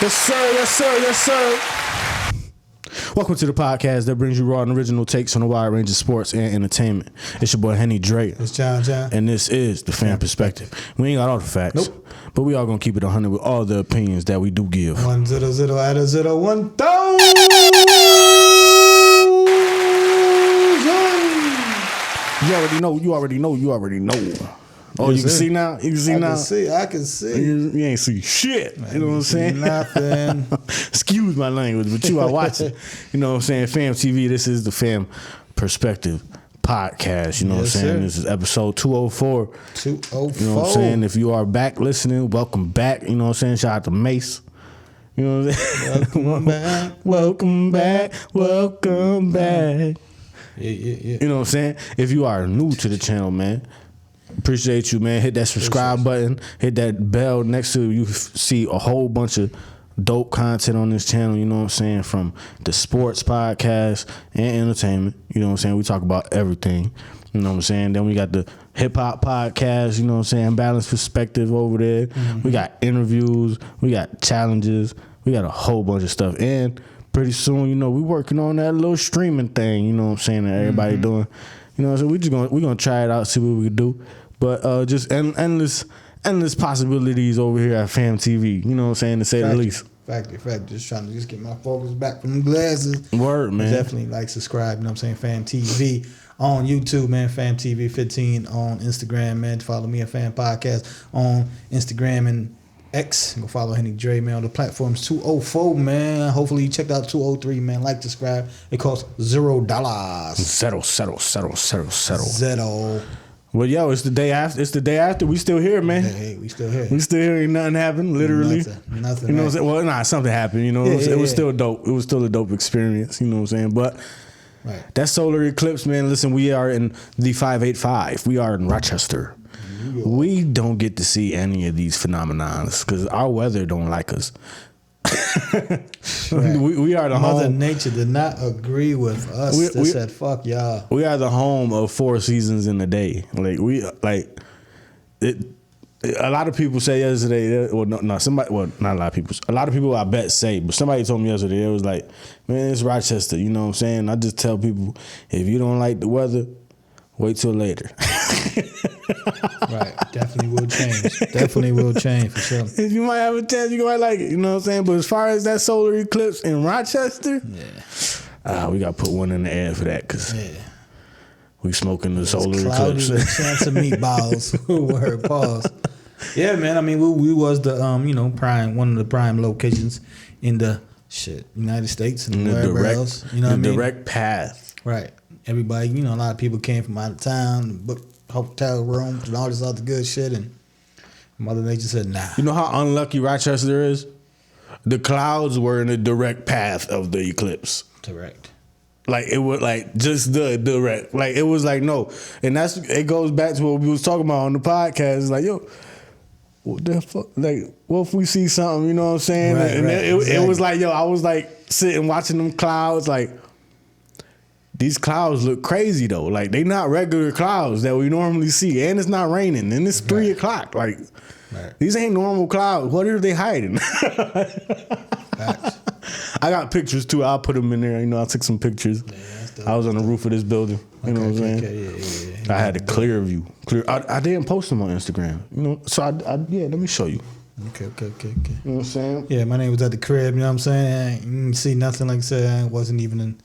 Yes, sir. Yes, sir. Yes, sir. Welcome to the podcast that brings you raw and original takes on a wide range of sports and entertainment. It's your boy Henny Dre. It's John. And this is the Pham Perspective. We ain't got all the facts. Nope. But we all gonna keep it 100 with all the opinions that we do give. 100 at a 01000. You already know. Oh, you can see now? You can see now? I can see. You ain't see shit. Man, you know what I'm saying? Nothing. Excuse my language, but you are watching. You know what I'm saying? PhamTV, this is the Pham Perspective podcast. You know what I'm saying? Sir. This is episode 204. 204. You know what I'm saying? If you are back listening, welcome back. You know what I'm saying? Shout out to Mace. You know what I'm saying? Welcome back. Welcome back. Welcome back. Yeah. You know what I'm saying? If you are new to the channel, man, appreciate you, man. Hit that subscribe button. Hit that bell next to you. See a whole bunch of dope content on this channel. You know what I'm saying? From the sports podcast and entertainment. You know what I'm saying? We talk about everything. You know what I'm saying? Then we got the hip hop podcast. You know what I'm saying? Balanced Perspective over there. Mm-hmm. We got interviews. We got challenges. We got a whole bunch of stuff. And pretty soon, you know, we working on that little streaming thing. You know what I'm saying? That everybody doing. You know what I'm saying? We're gonna try it out, see what we can do. But just endless possibilities over here at PhamTV. You know what I'm saying, to say the least. Fact. Just trying to get my focus back from the glasses. Word, man. Definitely like, subscribe, you know what I'm saying, PhamTV on YouTube, man, PhamTV 15 on Instagram, man. Follow me at Pham Podcast on Instagram and X. Go follow Henny Dre, man, on the platforms. 204, man. Hopefully you checked out 203, man. Like, subscribe. It costs $0. Settle. Well, yo, it's the day after. We still here, man. Hey, we still here. We still here. Ain't nothing happened, literally. Nothing. You know what I'm saying? Well, nah, something happened. You know, it was still dope. It was still a dope experience. You know what I'm saying? But that solar eclipse, man. Listen, we are in the 585. We are in Rochester. We don't get to see any of these phenomenons because our weather don't like us. we are the Mother home. Nature did not agree with us. They said, "Fuck y'all." We are the home of 4 seasons in a day. A lot of people say yesterday. Well, not a lot of people. A lot of people, I bet, say, but somebody told me yesterday. It was like, man, it's Rochester. You know what I'm saying? I just tell people, if you don't like the weather, wait till later. Right, definitely will change for sure. If you might have a chance, you might like it. You know what I'm saying? But as far as that solar eclipse in Rochester, we got to put one in the air for that because we smoking the solar eclipse. Chance of meatballs. Word, pause. Yeah, man. I mean, we was the one of the prime locations in the United States and wherever else. You know what I mean? Direct path. Right. Everybody, a lot of people came from out of town, booked hotel rooms and all this other good shit, and Mother Nature said, nah. You know how unlucky Rochester is? The clouds were in the direct path of the eclipse. Direct. Like, it was like just the direct. Like, it was like, no. And it goes back to what we was talking about on the podcast. It's like, yo, what the fuck? Like, what if we see something, you know what I'm saying? Right, and exactly. It was like, yo, I was like sitting watching them clouds, like, these clouds look crazy though. Like, they not regular clouds that we normally see. And it's not raining. And it's 3 o'clock. Like, these ain't normal clouds. What are they hiding? I got pictures too. I'll put them in there. I took some pictures. I was on the roof of this building. You know what I'm saying? Yeah. I had a clear view. I didn't post them on Instagram. So let me show you. Okay. You know what I'm saying? Yeah, my name was at the crib. You know what I'm saying? I didn't see nothing, like I said. I wasn't even in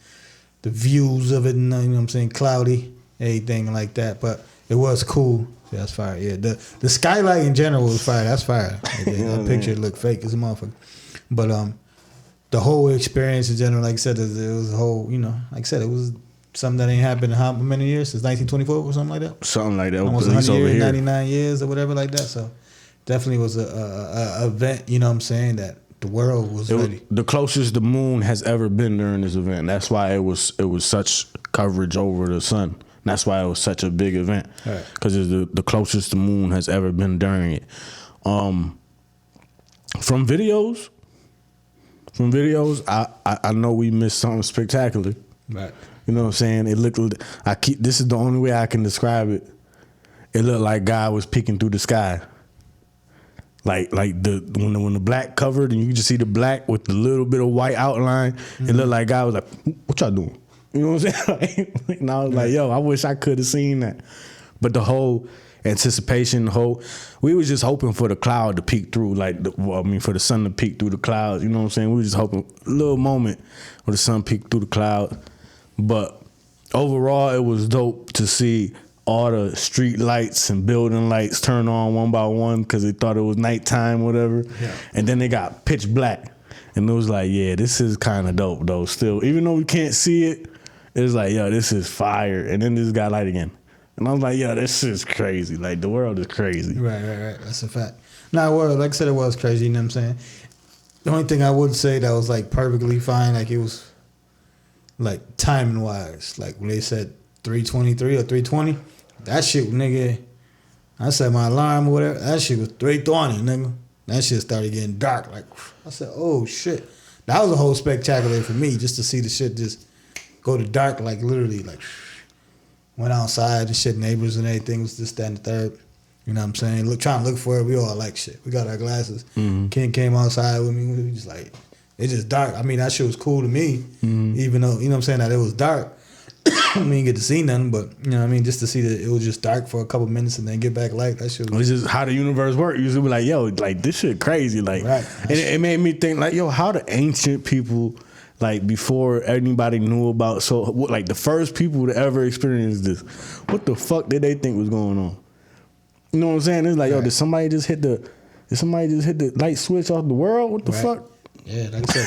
the views of it, you know what I'm saying, cloudy, anything like that. But it was cool. That's fire. Yeah, the skylight in general was fire. That's fire. That picture looked fake as a motherfucker. But the whole experience in general, like I said, it was a whole, like I said, it was something that ain't happened in how many years? Since 1924 or something like that? Something like that. Almost 100 years, 99 years or whatever like that. So definitely was a event, you know what I'm saying, that the world was ready. The closest the moon has ever been during this event. That's why it was such coverage over the sun. That's why it was such a big event. Because it's the closest the moon has ever been during it. From videos, I know we missed something spectacular. Right. You know what I'm saying? This is the only way I can describe it. It looked like God was peeking through the sky. Like when the black covered and you just see the black with the little bit of white outline, it looked like God was like, what y'all doing? You know what I'm saying? And I was like, yo, I wish I could have seen that. But the whole anticipation, we was just hoping for the cloud to peek through, for the sun to peek through the clouds. You know what I'm saying? We were just hoping a little moment where the sun peeked through the cloud. But overall, it was dope to see all the street lights and building lights turn on one by one because they thought it was nighttime, whatever. Yeah. And then they got pitch black. And it was like, yeah, this is kind of dope, though, still. Even though we can't see it, it was like, yo, this is fire. And then this got light again. And I was like, yo, this is crazy. Like, the world is crazy. Right. That's a fact. Now, like I said, it was crazy, you know what I'm saying? The only thing I would say that was, like, perfectly fine, like, it was, like, timing-wise. Like, when they said 3:23 or 3:20, that shit, nigga, I set my alarm or whatever, that shit was 3:20, nigga. That shit started getting dark. Like, I said, oh, shit. That was a whole spectacular for me, just to see the shit just go to dark, like, literally, like, went outside and shit, neighbors and everything was just that and the third. You know what I'm saying? Trying to look for it. We all like shit. We got our glasses. Mm-hmm. Ken came outside with me. We just like, it's just dark. I mean, that shit was cool to me, even though, you know what I'm saying, that it was dark. I didn't get to see nothing, but, you know what I mean, just to see that it was just dark for a couple minutes and then get back light, that shit was... It's just how the universe works. You usually be like, yo, like, this shit crazy. Like, right. And it made me think, like, yo, how the ancient people, like, before anybody knew about, so, like, the first people to ever experience this, what the fuck did they think was going on? You know what I'm saying? It's like, yo, did somebody just hit the light switch off the world? What the fuck? Yeah, like I said,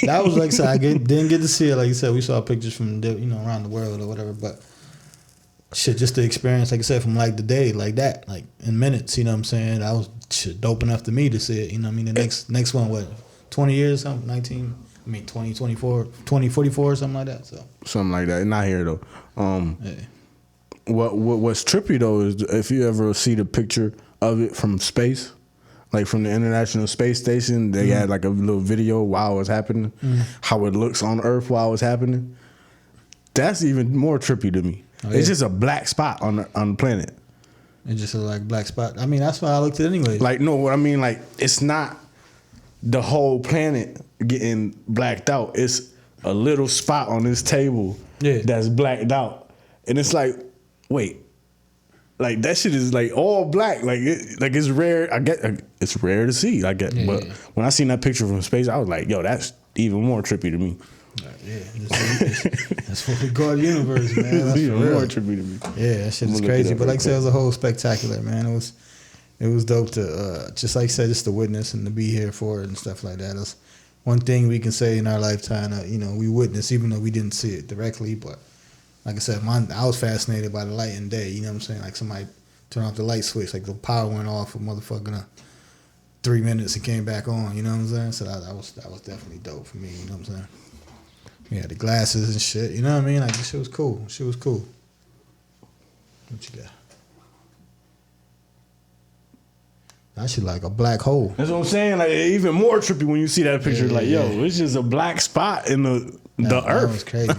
that was like I said, I didn't get to see it. Like you said, we saw pictures from around the world or whatever, but shit, just the experience, like I said, from like the day, like that, like in minutes. You know what I'm saying? That was shit dope enough to me to see it. You know what I mean? The next one, what, 20 years, something, 2044 or something like that. So something like that. Not here though. What's trippy though is if you ever see the picture of it from space. Like from the International Space Station, they had like a little video while it was happening, how it looks on Earth while it was happening. That's even more trippy to me. Oh, yeah. It's just a black spot on the planet. It's just a like black spot. I mean, that's why I looked at it anyway. Like, no, what I mean, like, it's not the whole planet getting blacked out. It's a little spot on this table that's blacked out. And it's like, wait. Like that shit is like all black, like it's rare. I get it's rare to see. I get, but when I seen that picture from space, I was like, yo, that's even more trippy to me. That's what we call the universe, man. That's even more trippy to me. Yeah, that shit is crazy. But like I said, it was a whole spectacular, man. It was dope to just like I said, just to witness and to be here for it and stuff like that. That's one thing we can say in our lifetime. We witnessed, even though we didn't see it directly, but. Like I said, I was fascinated by the light and day. You know what I'm saying? Like somebody turned off the light switch, like the power went off for motherfucking 3 minutes and came back on. You know what I'm saying? So that was definitely dope for me. You know what I'm saying? Yeah, the glasses and shit. You know what I mean? Like this shit was cool. Shit was cool. What you got? That shit like a black hole. That's what I'm saying. Like even more trippy when you see that picture. It's just a black spot in the Earth. That was crazy.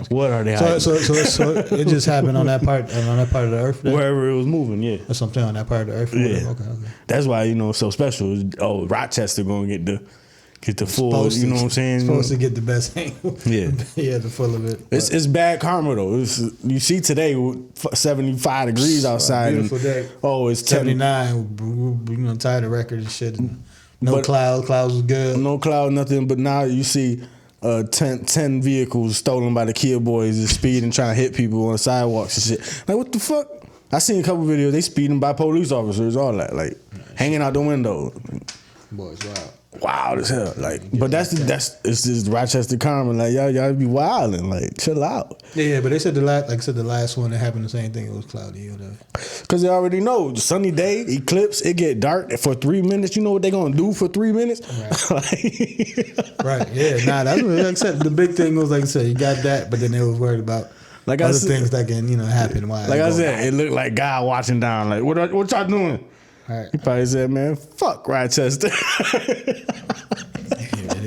What are they? So it just happened on that part of the Earth. There? Wherever it was moving, yeah. That's something on that part of the Earth. Yeah. Okay. That's why it's so special. Oh, Rochester gonna get the full. You know what I'm saying? Supposed to get the best angle. Yeah, yeah, the full of it. It's bad karma though. You see today, 75 degrees outside. Beautiful day. Oh, it's 79. Tied the record and shit. No clouds. Clouds was good. No cloud, nothing. But now you see 10 vehicles stolen by the Kia boys is speeding, trying to hit people on the sidewalks and shit. Like, what the fuck? I seen a couple videos. They speeding by police officers, all that, like hanging out the window. Boys, wow. Wild as hell, like. But it's just Rochester karma, like y'all be wilding, like chill out. Yeah, but they said the last one that happened the same thing. It was cloudy or whatever. Cause they already know sunny day, eclipse, it get dark for 3 minutes. You know what they gonna do for 3 minutes? Right. Right. Yeah. Nah, that's what like I said. The big thing was like I said, you got that, but then they was worried about like other things that can happen. Why? Like I said, it looked like God watching down. Like what y'all doing? Right. He probably said, man, fuck Rochester.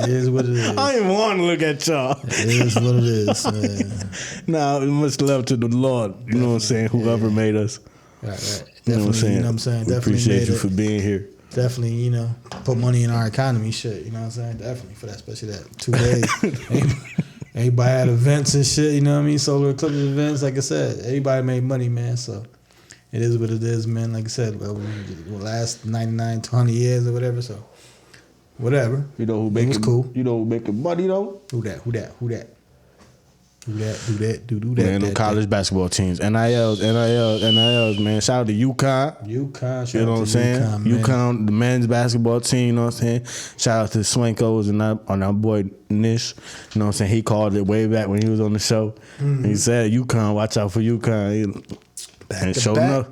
It is what it is. I don't even want to look at y'all. It is what it is, man. Nah, much love to the Lord. You know what I'm saying? Whoever made us. Right. You know what I'm saying? Definitely appreciate you for being here. definitely, you know, put money in our economy. Shit, you know what I'm saying? Definitely for that, especially that 2 days. Everybody had events and shit. You know what I mean? Solar eclipse events. Like I said, everybody made money, man. So it is what it is, man. Like I said, well, we last 99 to 100 years or whatever. So whatever. You know who making cool? You know who making money though? Who that? Do that. Man, them college basketball teams, NILs, man. Shout out to UConn. Shout you know out what I'm to saying? UConn, the men's basketball team, you know what I'm saying? Shout out to Swankos and our boy Nish. You know what I'm saying? He called it way back when he was on the show. Mm-hmm. He said, UConn, watch out for UConn. And sure enough,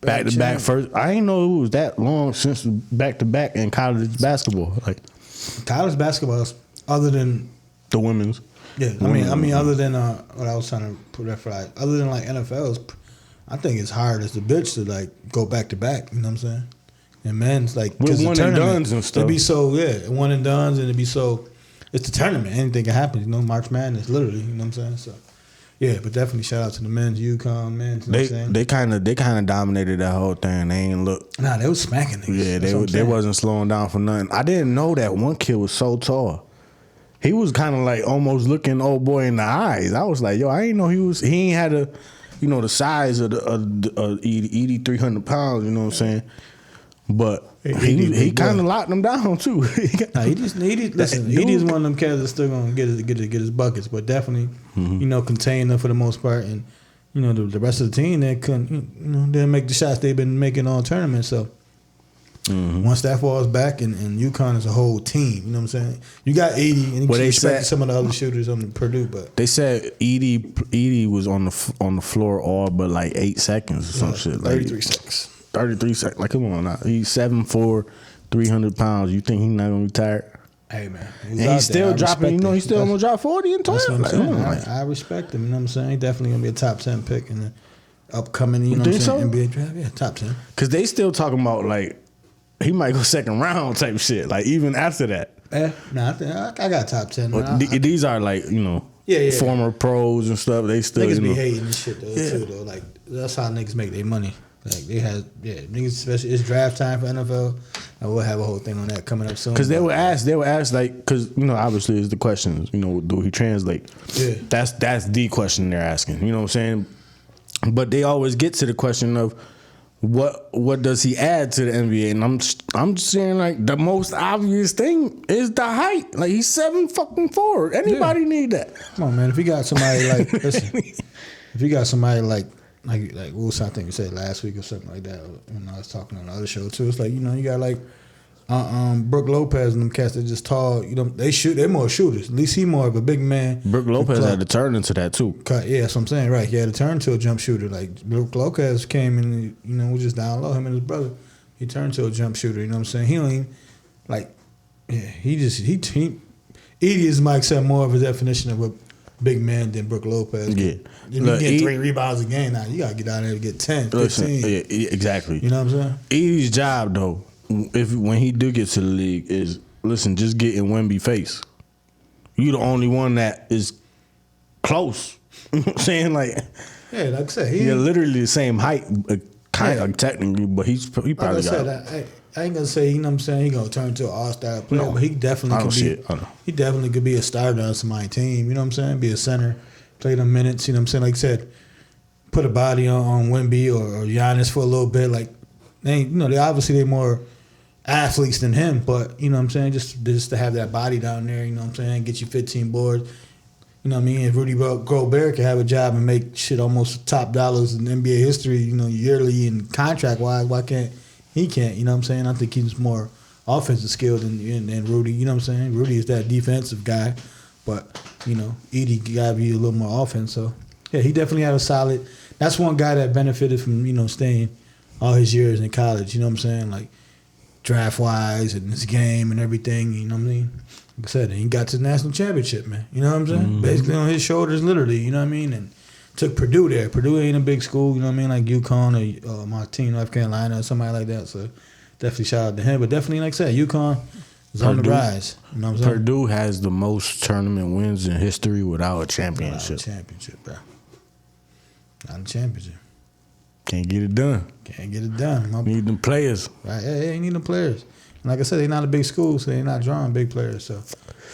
back to back first. I ain't know it was that long since back to back in college basketball. Like college basketball, other than the women's. Yeah, I mean, other than what I was trying to put that for, like, other than like NFL's, I think it's hard as a bitch to like go back to back. You know what I'm saying? And men's like with one and dones and stuff. It'd be so one and dones, and it'd be so. It's the tournament. Anything can happen. You know, March Madness, literally. You know what I'm saying? So, yeah, but definitely shout out to the men's, UConn men's. You know what I'm saying? They kind of dominated that whole thing. They ain't look. Nah, they was smacking niggas. Yeah, they wasn't slowing down for nothing. I didn't know that one kid was so tall. He was kind of like almost looking old boy in the eyes. I was like, yo, I ain't know he ain't had the size of the 300 pounds. You know what I'm saying? But he kind of locked them down too. Nah, he just one of them cats that's still gonna get his buckets, but definitely, you know, contain them for the most part, and you know the rest of the team that couldn't, you know, didn't make the shots they've been making all tournament. So. Mm-hmm. Once that falls back, and UConn is a whole team, you know what I'm saying? You got 80, and you expect some of the other shooters on Purdue, but they said Edie was on the floor all but like 8 seconds or some shit. 33 seconds. 33 seconds. Like, come on now. He's 7'4", 300 pounds. You think he's not gonna be tired? Hey man, and he's still dropping. You know, he's still gonna drop 40 in That's what I'm like, saying. I respect him. You know what I'm saying? He's definitely gonna be a top 10 pick in the upcoming. You know what I'm saying? NBA draft. Yeah, top 10. Because they still talking about like. He might go second round type shit. Like even after that. I got top 10. These are like, you know, former pros and stuff. They still niggas be hating and shit too though. Like that's how niggas make their money. Like they have niggas, especially it's draft time for NFL. And we'll have a whole thing on that coming up soon. Because they were asked like, because you know obviously it's the questions. You know, do he translate? Yeah. That's the question they're asking. You know what I'm saying? But they always get to the question of. What does he add to the NBA? And I'm just saying like the most obvious thing is the height. Like he's 7'4". Anybody need that? Come on, man. If you got somebody like listen, if you got somebody like Wolves, I think we said last week or something like that. When I was talking on the other show too, it's like you know you got like Brook Lopez and them cats that just tall. You know they're more shooters. At least he more of a big man. Brook Lopez had to turn into that too. Yeah, that's what I'm saying. Right, he had to turn to a jump shooter. Like Brook Lopez came and you know was just down low. Him and his brother, he turned to a jump shooter. You know what I'm saying? He don't even like. Yeah, he Edie is Mike said more of a definition of a big man than Brook Lopez. Yeah, you get 3 rebounds a game now. You gotta get down there to get 10, 15. Listen, yeah, exactly. You know what I'm saying? Edie's job though. When he do get to the league is listen, just get in Wemby face. You the only one that is close. You know what I'm saying? Like like I said, he's literally the same height, kind of technically, but he probably like I said, I ain't gonna say, you know what I'm saying, he gonna turn into an all-star player, but he definitely he definitely could be a starter on somebody's team, you know what I'm saying? Be a center, play them minutes, you know what I'm saying? Like I said, put a body on Wemby or Giannis for a little bit, like they obviously more athletes than him, but you know what I'm saying, just to have that body down there, you know what I'm saying, get you 15 boards. You know what I mean? If Rudy Gobert could have a job and make shit almost top dollars in NBA history, you know, yearly and contract wise, why can't he can't? You know what I'm saying? I think he's more offensive skilled than Rudy. You know what I'm saying? Rudy is that defensive guy, but you know, Edie gotta be a little more offense. So yeah, he definitely had a solid. That's one guy that benefited from staying all his years in college. You know what I'm saying? Like draft wise and his game and everything. You know what I mean? Like I said, he got to the national championship, man. You know what I'm saying? Mm-hmm. Basically on his shoulders, literally. You know what I mean? And took Purdue there. Purdue ain't a big school. You know what I mean? Like UConn or Martin, North Carolina, or somebody like that. So definitely shout out to him. But definitely, like I said, UConn is on the rise. You know what I'm saying? Purdue has the most tournament wins in history without a championship. Without a championship, bro. Not a championship. Can't get it done. Can't get it done. Need them players. Right? Yeah, they need them players. And like I said, they're not a big school, so they're not drawing big players. So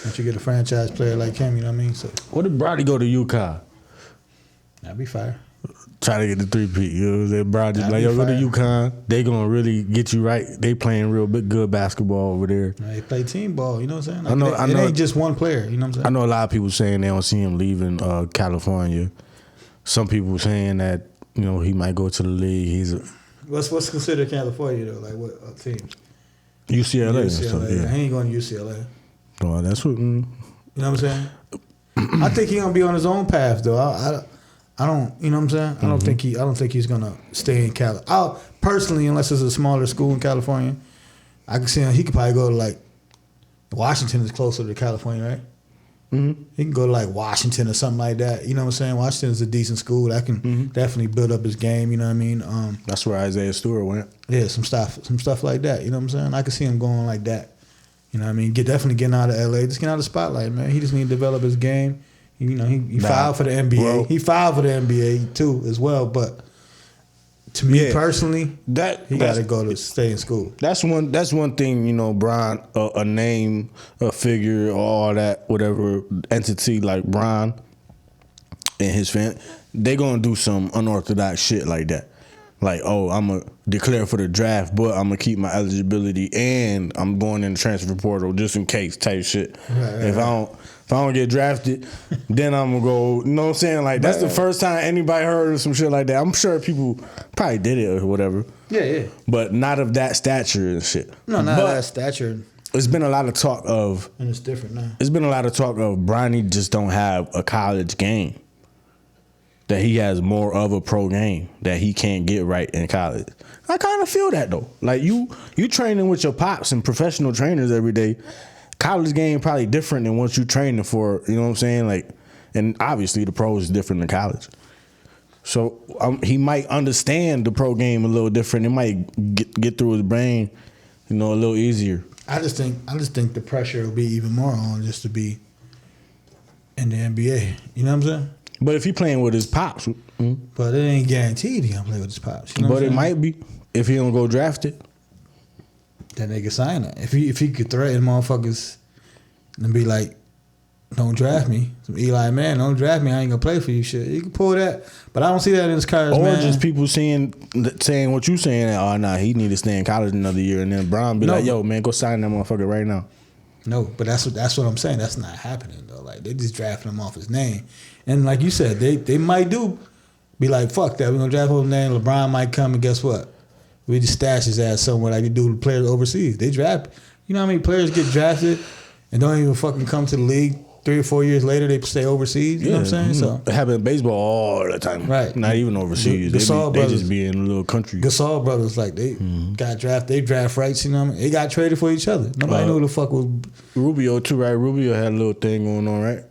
once you get a franchise player like him, you know what I mean? So What if Brody go to UConn? that'd be fire. Try to get the 3-peat. You know what I'm saying? Brody That'd like, be yo, go to fire. UConn. They gonna really get you right. They playing real good basketball over there. They play team ball, you know what I'm saying? I know- It ain't just one player, you know what I'm saying? I know a lot of people saying they don't see him leaving California. Some people saying that, you know, he might go to the league. He's a What's considered California though? Like what teams? UCLA. And stuff, UCLA. yeah. He ain't going to UCLA. No, that's what. You know what I'm saying? I think he gonna be on his own path though. I don't. You know what I'm saying? I don't think he's gonna stay in Cali. Personally, unless it's a smaller school in California, I can see him. He could probably go to like Washington is closer to California, right? Mm-hmm. He can go to like Washington or something like that. You know what I'm saying? Washington is a decent school that can definitely build up his game. You know what I mean? That's where Isaiah Stewart went. Yeah, some stuff like that. You know what I'm saying? I can see him going like that. You know what I mean? Definitely getting out of LA. Just getting out of the spotlight, man. He just need to develop his game. You know, he filed for the NBA. Bro. He filed for the NBA too as well. But to me personally, he got to go to stay in school. That's one thing, you know, Brian, a name, a figure, all that, whatever entity like Brian and his family, they gonna do some unorthodox shit like that. Like, oh, I'm gonna declare for the draft, but I'm gonna keep my eligibility and I'm going in the transfer portal just in case type shit. If I don't get drafted, then I'm gonna go. You know what I'm saying? Like that's the first time anybody heard of some shit like that. I'm sure people probably did it or whatever. Yeah. But not of that stature and shit. No, not of that stature. It's been a lot of talk of. And it's different now. It's been a lot of talk of Bronny just don't have a college game. That he has more of a pro game that he can't get right in college. I kind of feel that though. Like you training with your pops and professional trainers every day. College game probably different than what you training for. You know what I'm saying? Like, and obviously the pros is different than college. So he might understand the pro game a little different. It might get through his brain, you know, a little easier. I just think the pressure will be even more on just to be in the NBA. You know what I'm saying? But if he playing with his pops, but it ain't guaranteed he gonna play with his pops. You know but it might be if he don't go drafted. Then they can sign him. If he could threaten motherfuckers and be like, "Don't draft me," some Eli man, "Don't draft me. I ain't gonna play for you." Shit, he can pull that. But I don't see that in his cards, or man. just people saying what you saying. Oh, nah, he need to stay in college another year, and then Brian be like, "Yo, man, go sign that motherfucker right now." No, but that's what I'm saying. That's not happening though. Like they just drafting him off his name, and like you said, they might be like, "Fuck that, we're gonna draft off his name." LeBron might come, and guess what? We just stash his ass somewhere like they do with players overseas. They draft. You know how many players get drafted and don't even fucking come to the league? 3 or 4 years later, they stay overseas. You know what I'm saying? So it happens in baseball all the time. Right. Not even overseas. They just be in a little country. Gasol brothers, like they got drafted. They draft rights. You know what I mean? They got traded for each other. Nobody knew who the fuck was. Rubio too, right? Rubio had a little thing going on, right?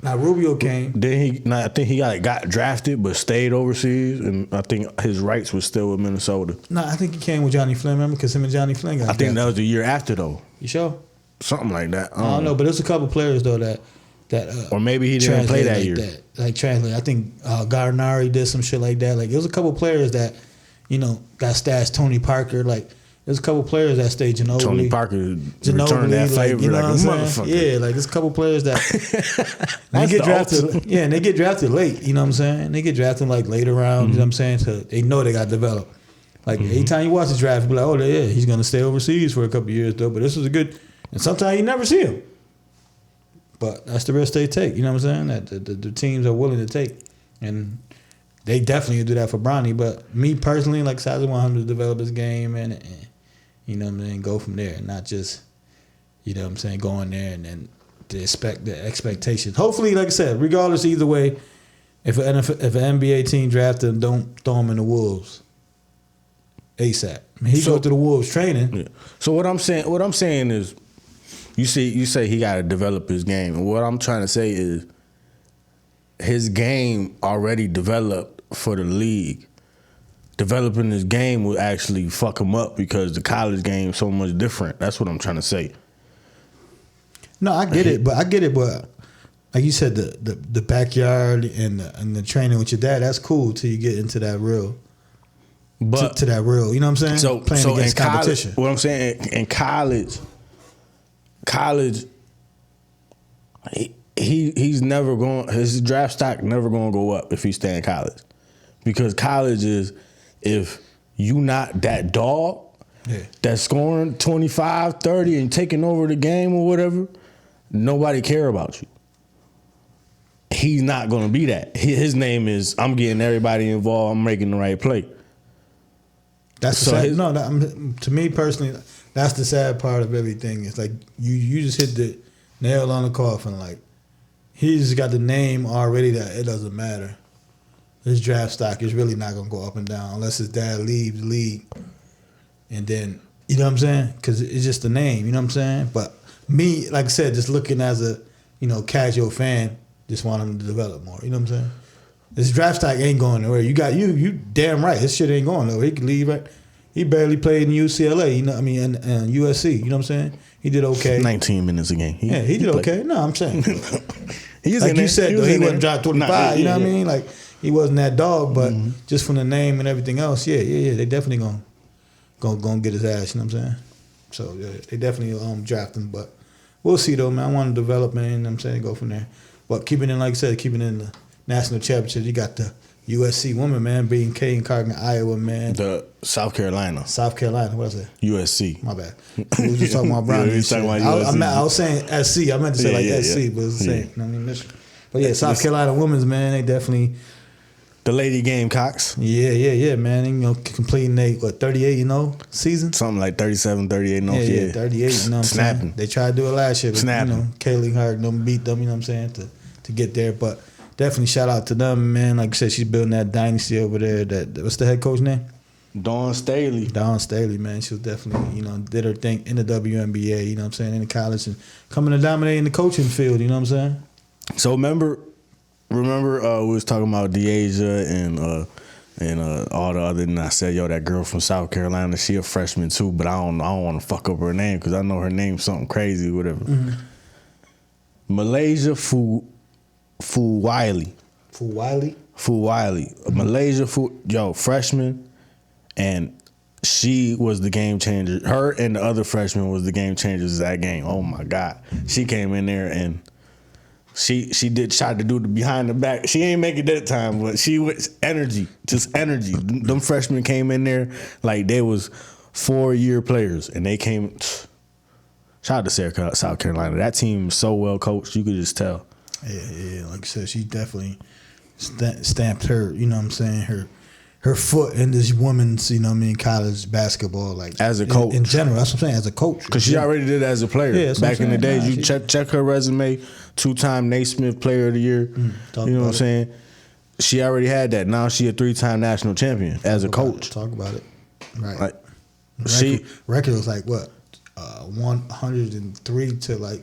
Now Rubio came. Then I think he got drafted but stayed overseas, and I think his rights was still with Minnesota. No, I think he came with Johnny Flynn. Remember, because him and Johnny Flynn got drafted. think that was the year after though. You sure? Something like that. I don't know, but there's a couple players though that or maybe he didn't play that like year. Like translate. I think Garnari did some shit like that. Like there was a couple players that, you know, got stashed. Tony Parker. Like there's a couple players that stayed Ginobili. Tony Parker returned that favor you know like a motherfucker. Yeah, like there's a couple players that they get drafted. Yeah, and they get drafted late. You know what I'm saying? They get drafted like later rounds. You know what I'm saying? So they know they got developed. Like anytime you watch the draft, you be like, oh yeah, he's gonna stay overseas for a couple years though. But this was a good. And sometimes you never see him. But that's the risk they take. You know what I'm saying? That the teams are willing to take, and they definitely do that for Bronny. But me personally, like I said, I just want him to develop his game and you know what I'm saying, go from there, and not just, you know what I'm saying, go in there and then the expectations. Hopefully, like I said, regardless either way, if an NBA team drafted him, don't throw him in the Wolves ASAP. I mean, he go to the Wolves training. Yeah. So what I'm saying is, you say he got to develop his game, and what I'm trying to say is, his game already developed for the league. Developing his game will actually fuck him up because the college game is so much different. That's what I'm trying to say. No, I get it, but like you said, the backyard and the training with your dad, that's cool till you get into that real But to that real, you know what I'm saying? So Playing against in competition. College, what I'm saying in college, he's never going. His draft stock never going to go up if he stay in college, because college is, if you not that dog that's scoring 25, 30 and taking over the game or whatever, nobody care about you. He's not going to be that. His name is, I'm getting everybody involved. I'm making the right play. That's So the sad, to me personally, that's the sad part of everything. It's like you just hit the nail on the coffin. Like, he just got the name already that it doesn't matter. His draft stock is really not gonna go up and down unless his dad leaves the league, and then you know what I'm saying? Because it's just the name. You know what I'm saying? But me, like I said, just looking as a casual fan, just want him to develop more. You know what I'm saying? His draft stock ain't going nowhere. You damn right. His shit ain't going nowhere. He could leave right. He barely played in UCLA. And USC. You know what I'm saying? He did okay. 19 minutes a game. He did okay. No, I'm saying. He's like in you there. said, He though, was he in wasn't there. dropped 25. You know what I mean? Like, he wasn't that dog, but just from the name and everything else, they definitely gonna get his ass. You know what I'm saying? So they definitely draft him, but we'll see though, man. I want to develop, man. You know what I'm saying, go from there. But keeping in, like I said, keeping in the national championship, you got the USC woman, man, beating Caden Carter in Iowa, man. The South Carolina, what I say? USC. My bad. We was just talking about Brown. I was saying SC. I meant to say SC, but it's the same. You know what I mean? Michigan. But yeah, South Carolina women's, man, they definitely. The Lady Gamecocks. Yeah, man. Completing 38, season. Something like 37, 38. Yeah, 38. You know what I'm Snapping. saying? They tried to do it last year, but Snapping. Kaylee Hart beat them. You know what I'm saying? To get there, but definitely shout out to them, man. Like I said, she's building that dynasty over there. What's the head coach name? Dawn Staley, man. She was definitely, did her thing in the WNBA. You know what I'm saying? In the college and coming to dominate in the coaching field. You know what I'm saying? So remember, we was talking about Deasia and all the other. And I said, that girl from South Carolina, she a freshman too, but I don't want to fuck up her name because I know her name's something crazy, whatever. Mm-hmm. Malaysia Fuwiley. Malaysia freshman, and she was the game changer. Her and the other freshman was the game changers of that game. Oh my God. She came in there and she tried to do the behind the back. She ain't make it that time, but she was energy. Them freshmen came in there like they was 4-year players, and they came. Shout out to South Carolina. That team is so well coached, you could just tell. Yeah. Like I said, she definitely stamped her, you know what I'm saying, her foot in this women's, college basketball, like as a coach in general. That's what I'm saying, as a coach, because she already did it as a player. Yeah, back in the days. You check her resume, 2-time Naismith Player of the Year. You know what I'm saying? She already had that. Now she a 3-time national champion as a coach. Talk about it, right? Like, record was like what, 103 to like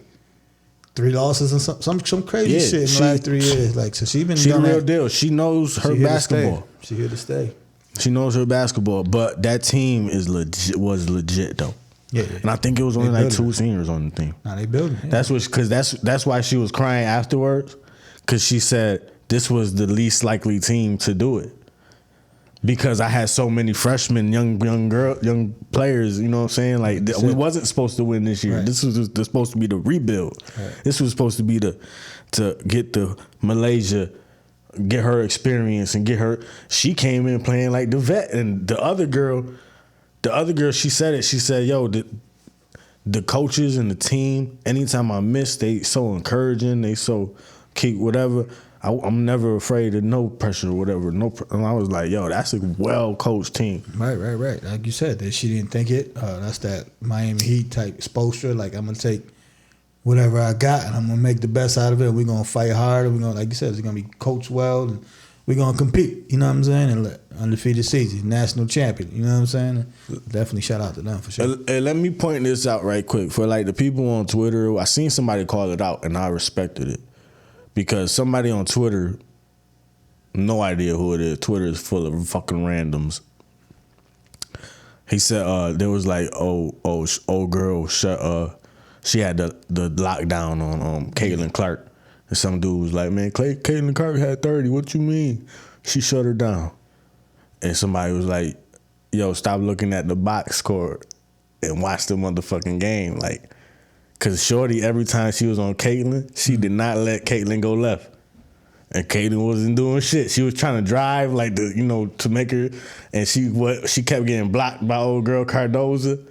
3 losses and some crazy shit in the last 3 years. Like, so she the real deal. She knows her basketball. She here to stay. She knows her basketball, but that team was legit though. Yeah. And I think it was only like 2 seniors on the team. Nah, they building. Yeah. That's why she was crying afterwards, because she said this was the least likely team to do it. Because I had so many freshmen, young players, you know what I'm saying? Like, we wasn't supposed to win this year. Right. This was supposed to be the rebuild. Right. This was supposed to be to get the Malaysia, get her experience and get her. She came in playing like the vet, and the other girl, she said it. She said, the coaches and the team, anytime I miss, they so encouraging. They so keep whatever. I'm never afraid of no pressure or whatever. And I was like, that's a well-coached team. Right. Like you said, that she didn't think it. That's that Miami Heat type exposure. Like, I'm going to take whatever I got and I'm going to make the best out of it. We're going to fight hard. We're going to, like you said, it's going to be coached well. And we're going to compete, you know what I'm saying? And undefeated season, national champion, you know what I'm saying? Definitely shout out to them for sure. And let me point this out right quick. For like the people on Twitter, I seen somebody call it out and I respected it. Because somebody on Twitter, no idea who it is. Twitter is full of fucking randoms. He said there was like old girl. She had the lockdown on Caitlin Clark, and some dude was like, "Man, Caitlin Clark had 30. What you mean?" She shut her down, and somebody was like, yo, stop looking at the box score and watch the motherfucking game. Like, cause Shorty, every time she was on Caitlyn, she did not let Caitlyn go left. And Caitlyn wasn't doing shit. She was trying to drive like to make her, and she kept getting blocked by old girl Cardoza,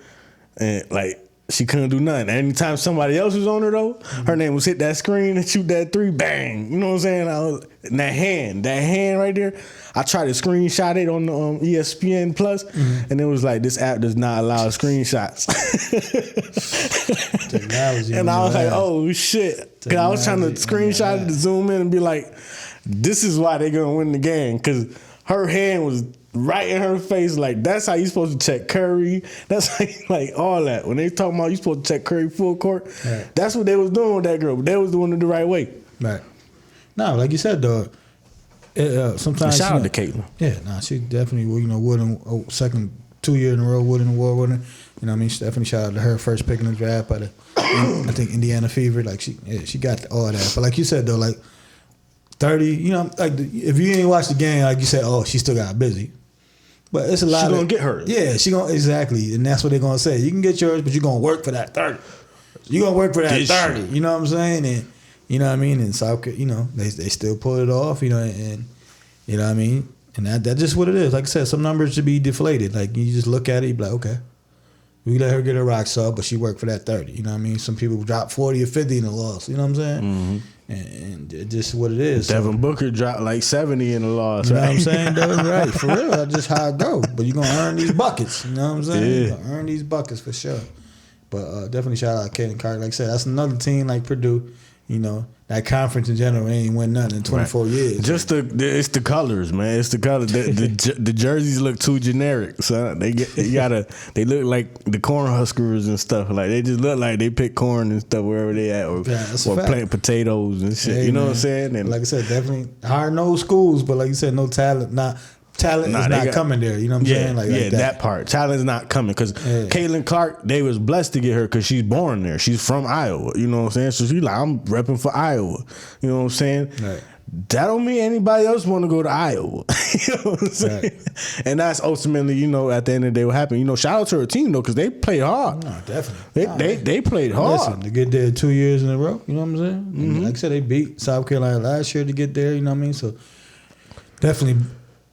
and like she couldn't do nothing. Anytime somebody else was on her though, her name was hit that screen and shoot that three, bang. You know what I'm saying? And that hand right there. I tried to screenshot it on the ESPN Plus, and it was like, this app does not allow screenshots. Technology. And I was like, oh shit. Cause I was trying to screenshot it to zoom in and be like, this is why they're gonna win the game. Cause her hand was right in her face. Like, that's how you supposed to check Curry. That's how like all that. When they talking about you supposed to check Curry full court, right. That's what they was doing with that girl. But they was doing it the right way. Right. No, like you said, though, sometimes shout out to Caitlyn. Yeah, she definitely, won second 2 year in a row, Wooden Award winner. You know what I mean? She definitely shout out to her, first pick in the draft by the I think Indiana Fever. Like she got all that. But like you said though, like 30, if you ain't watch the game, like you said, oh, she still got busy. But it's a lot. She gonna get hers. Yeah, she gonna exactly, and that's what they're gonna say. You can get yours, but you're gonna work for that 30. You gonna work for that 30. You know what I'm saying? And you know what I mean? And South, they still pull it off. And you know what I mean? And that's just what it is. Like I said, some numbers should be deflated. Like you just look at it, you be like, okay, we let her get her rocks up, but she worked for that 30. You know what I mean? Some people drop 40 or 50 in the loss. You know what I'm saying? Mm-hmm. And just what it is. Devin Booker dropped like 70 in the loss. You know what I'm saying? Right, for real. That's just how it go. But you're gonna earn these buckets. You know what I'm saying? Yeah. You're gonna earn these buckets for sure. But definitely shout out Caitlyn Clark. Like I said, that's another team like Purdue. You know, that conference in general ain't win nothing in 24 years. Just it's the colors, man. It's the colors. The jerseys look too generic, so they look like the Cornhuskers and stuff. Like they just look like they pick corn and stuff wherever they at, or plant potatoes and shit. Hey, you know man. what I'm saying? And like I said, definitely hard-nosed schools, but like you said, no talent. Talent is not coming there. You know what I'm saying? Like that part. Talent's not coming because Caitlyn Clark, they was blessed to get her because she's born there. She's from Iowa. You know what I'm saying? So she's like, I'm repping for Iowa. You know what I'm saying? Right. That don't mean anybody else want to go to Iowa. You know what I'm saying? Right. And that's ultimately, at the end of the day what happened. Shout out to her team though, because they played hard. No, definitely. They played hard. Listen, to get there 2 years in a row, you know what I'm saying? Mm-hmm. Like I said, they beat South Carolina last year to get there, you know what I mean? So definitely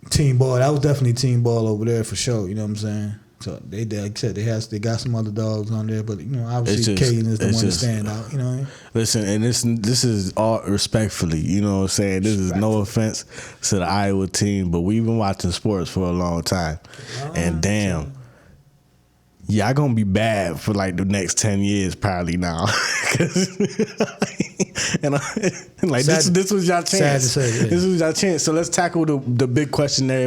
team ball. That was definitely team ball over there for sure. You know what I'm saying? So they like I said, they got some other dogs on there, but obviously Caden is the one to stand out. You know what I mean? Listen, and this is all respectfully. You know what I'm saying? This is no offense to the Iowa team, but we've been watching sports for a long time, and damn. Y'all gonna be bad for like the next 10 years probably now. And like this was y'all chance. Sad to say, yeah. This was y'all chance. So let's tackle the big question that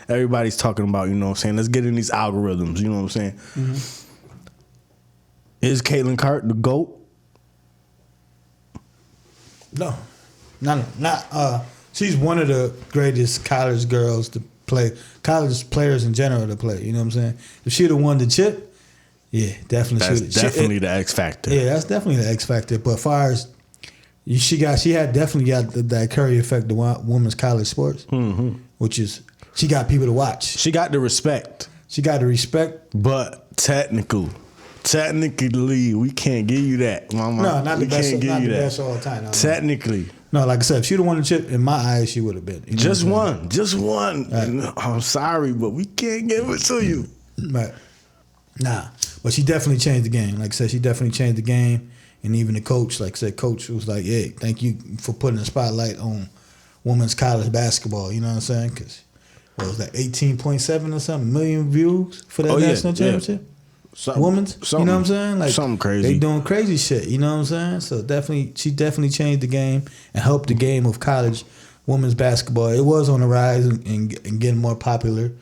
everybody's talking about, you know what I'm saying? Let's get in these algorithms, you know what I'm saying? Mm-hmm. Is Caitlyn Clark the GOAT? No. Not she's one of the greatest college girls to play, college players in general to play. You know what I'm saying? If she'd have won the chip, yeah, definitely. That's definitely the X factor. Yeah, that's definitely the X factor. But as far as she had definitely got that Curry effect to women's college sports, which is she got people to watch. She got the respect. But technically, we can't give you that, mama. No, not the best. Not the best all the time. No, technically. No, like I said, if she'd have won the chip, in my eyes, she would have been. Just one. Right. I'm sorry, but we can't give it to you. Right. Nah, but she definitely changed the game. Like I said, she definitely changed the game. And even the coach, like I said, coach was like, "Yeah, thank you for putting a spotlight on women's college basketball." You know what I'm saying? Because what was that, 18.7 or something million views for that national championship? Women's, you know what I'm saying? Like something crazy. They doing crazy shit, you know what I'm saying? So she definitely changed the game and helped the game of college women's basketball. It was on the rise and getting more popular,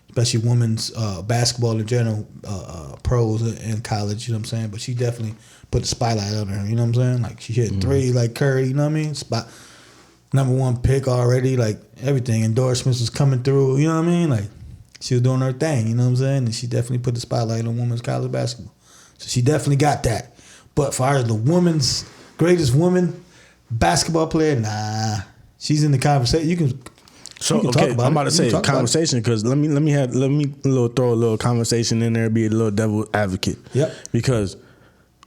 especially women's basketball in general, pros in college, you know what I'm saying? But she definitely put the spotlight on her, you know what I'm saying? Like she hit three like Curry, you know what I mean? Spot number one pick already, like everything, endorsements was coming through, you know what I mean? Like she was doing her thing, you know what I'm saying? And she definitely put the spotlight on women's college basketball. So she definitely got that. But as far as the greatest woman basketball player, nah. She's in the conversation. So We can okay, talk about I'm it. about to We say can talk about conversation because let me throw a little conversation in there, be a little devil advocate. Yep. Because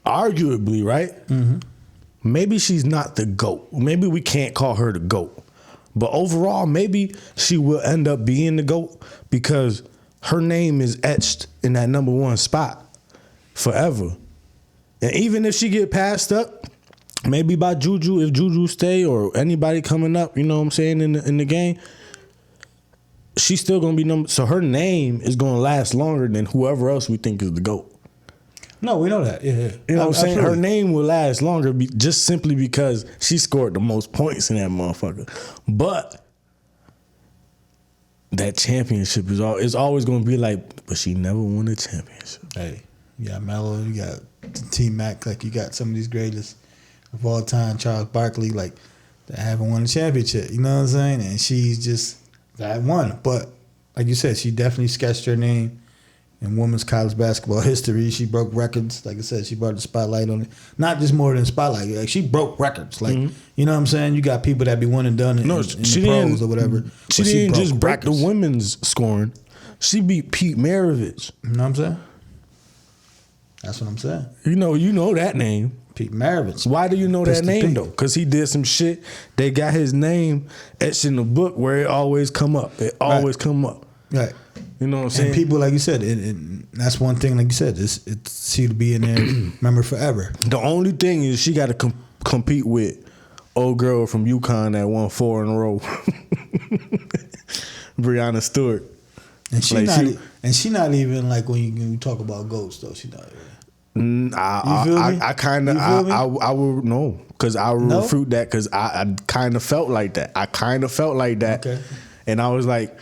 arguably, right? Mm-hmm. Maybe she's not the GOAT. Maybe we can't call her the GOAT. But overall, maybe she will end up being the GOAT because her name is etched in that number one spot forever. And even if she get passed up, maybe by Juju, if Juju stay or anybody coming up, you know what I'm saying, in the game, she's still gonna be number. So her name is gonna last longer than whoever else we think is the GOAT. No, we know that. Yeah. You know what I'm saying? Her name will last longer just simply because she scored the most points in that motherfucker. But that championship is always gonna be like, but she never won a championship. Hey, you got Melo, you got T-Mac, like you got some of these greatest of all time, Charles Barkley, like that haven't won a championship. You know what I'm saying? And she's just that one. But like you said, she definitely sketched her name in women's college basketball history. She broke records. Like I said, she brought the spotlight on it. Not just more than spotlight. Like she broke records. Like you know what I'm saying? You got people that be one and done in the pros or whatever. She didn't just break the women's scoring. She beat Pete Maravich. You know what I'm saying? That's what I'm saying. You know that name. Pete Maravich. Why do you know that name though? Because he did some shit. They got his name etched in the book where it always come up. It always come up. Right. You know what I'm saying? And people, like you said, and that's one thing, like you said, it's she to be in there, remember forever. The only thing is she got to compete with old girl from UConn that won 4 in a row, Breanna Stewart. And she not even like when you talk about GOATs though. She not even. I kind of I would no because I would refute that because I kind of felt like that. Okay. And I was like,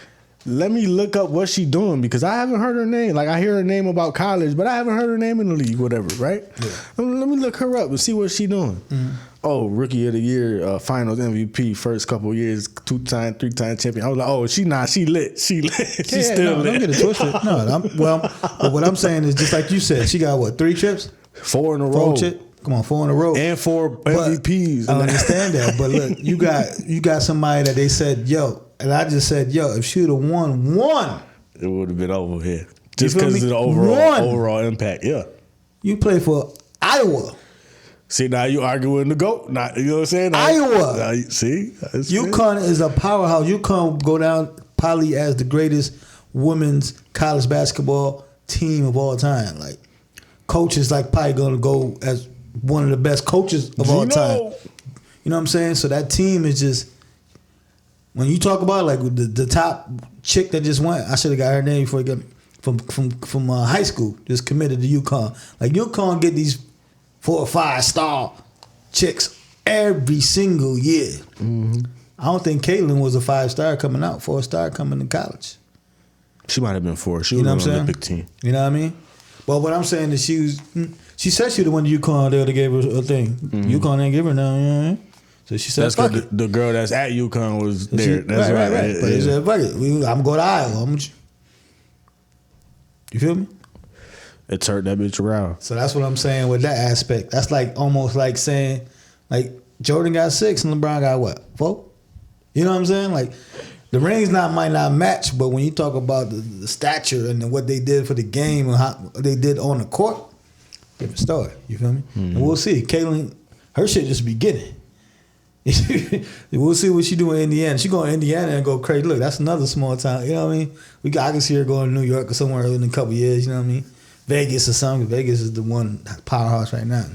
let me look up what she doing because I haven't heard her name. Like I hear her name about college, but I haven't heard her name in the league, whatever, right? Yeah. Let me look her up and see what she doing. Mm-hmm. Oh, rookie of the year, finals MVP, first couple of years, 2-time, 3-time champion. I was like, oh, she lit. She's still lit. Don't get it twisted. But what I'm saying is just like you said, she got what, 3 chips? 4 in a row. Come on, 4 in a row. And 4 MVPs. I understand that. But look, you got somebody that they said, yo, and I just said, yo, if she would have won one, it would have been over here. Just because of the overall impact, yeah. You play for Iowa. See, now you arguing the GOAT. Not, you know what I'm saying? Iowa. See? UConn is a powerhouse. UConn go down probably as the greatest women's college basketball team of all time. Like, coaches like probably going to go as one of the best coaches of all time. You know what I'm saying? So that team is just, when you talk about like the top chick that just went, I should have got her name before I got from high school, just committed to UConn. Like UConn get these 4 or 5 star chicks every single year. Mm-hmm. I don't think Caitlin was a 5-star coming out, 4-star coming to college. She might have been 4. She was on the Olympic team. You know what I mean? But what I'm saying is she said she the one to UConn they gave her a thing. Mm-hmm. UConn didn't give her none. You know what I mean? So she said, "Fuck it." The girl that's at UConn was there. That's right. But she said, "Fuck it. I'm going to Iowa." You feel me? It turned that bitch around. So that's what I'm saying with that aspect. That's like almost like saying, like Jordan got 6 and LeBron got what, 4? You know what I'm saying? Like the rings might not match, but when you talk about the stature and what they did for the game and how they did on the court, different story. You feel me? Mm-hmm. And we'll see. Caitlin, her shit just beginning. We'll see what she do in Indiana. She go to Indiana and go crazy. Look, that's another small town. You know what I mean? I can see her going to New York or somewhere in a couple years. You know what I mean? Vegas or something. Vegas is the one powerhouse right now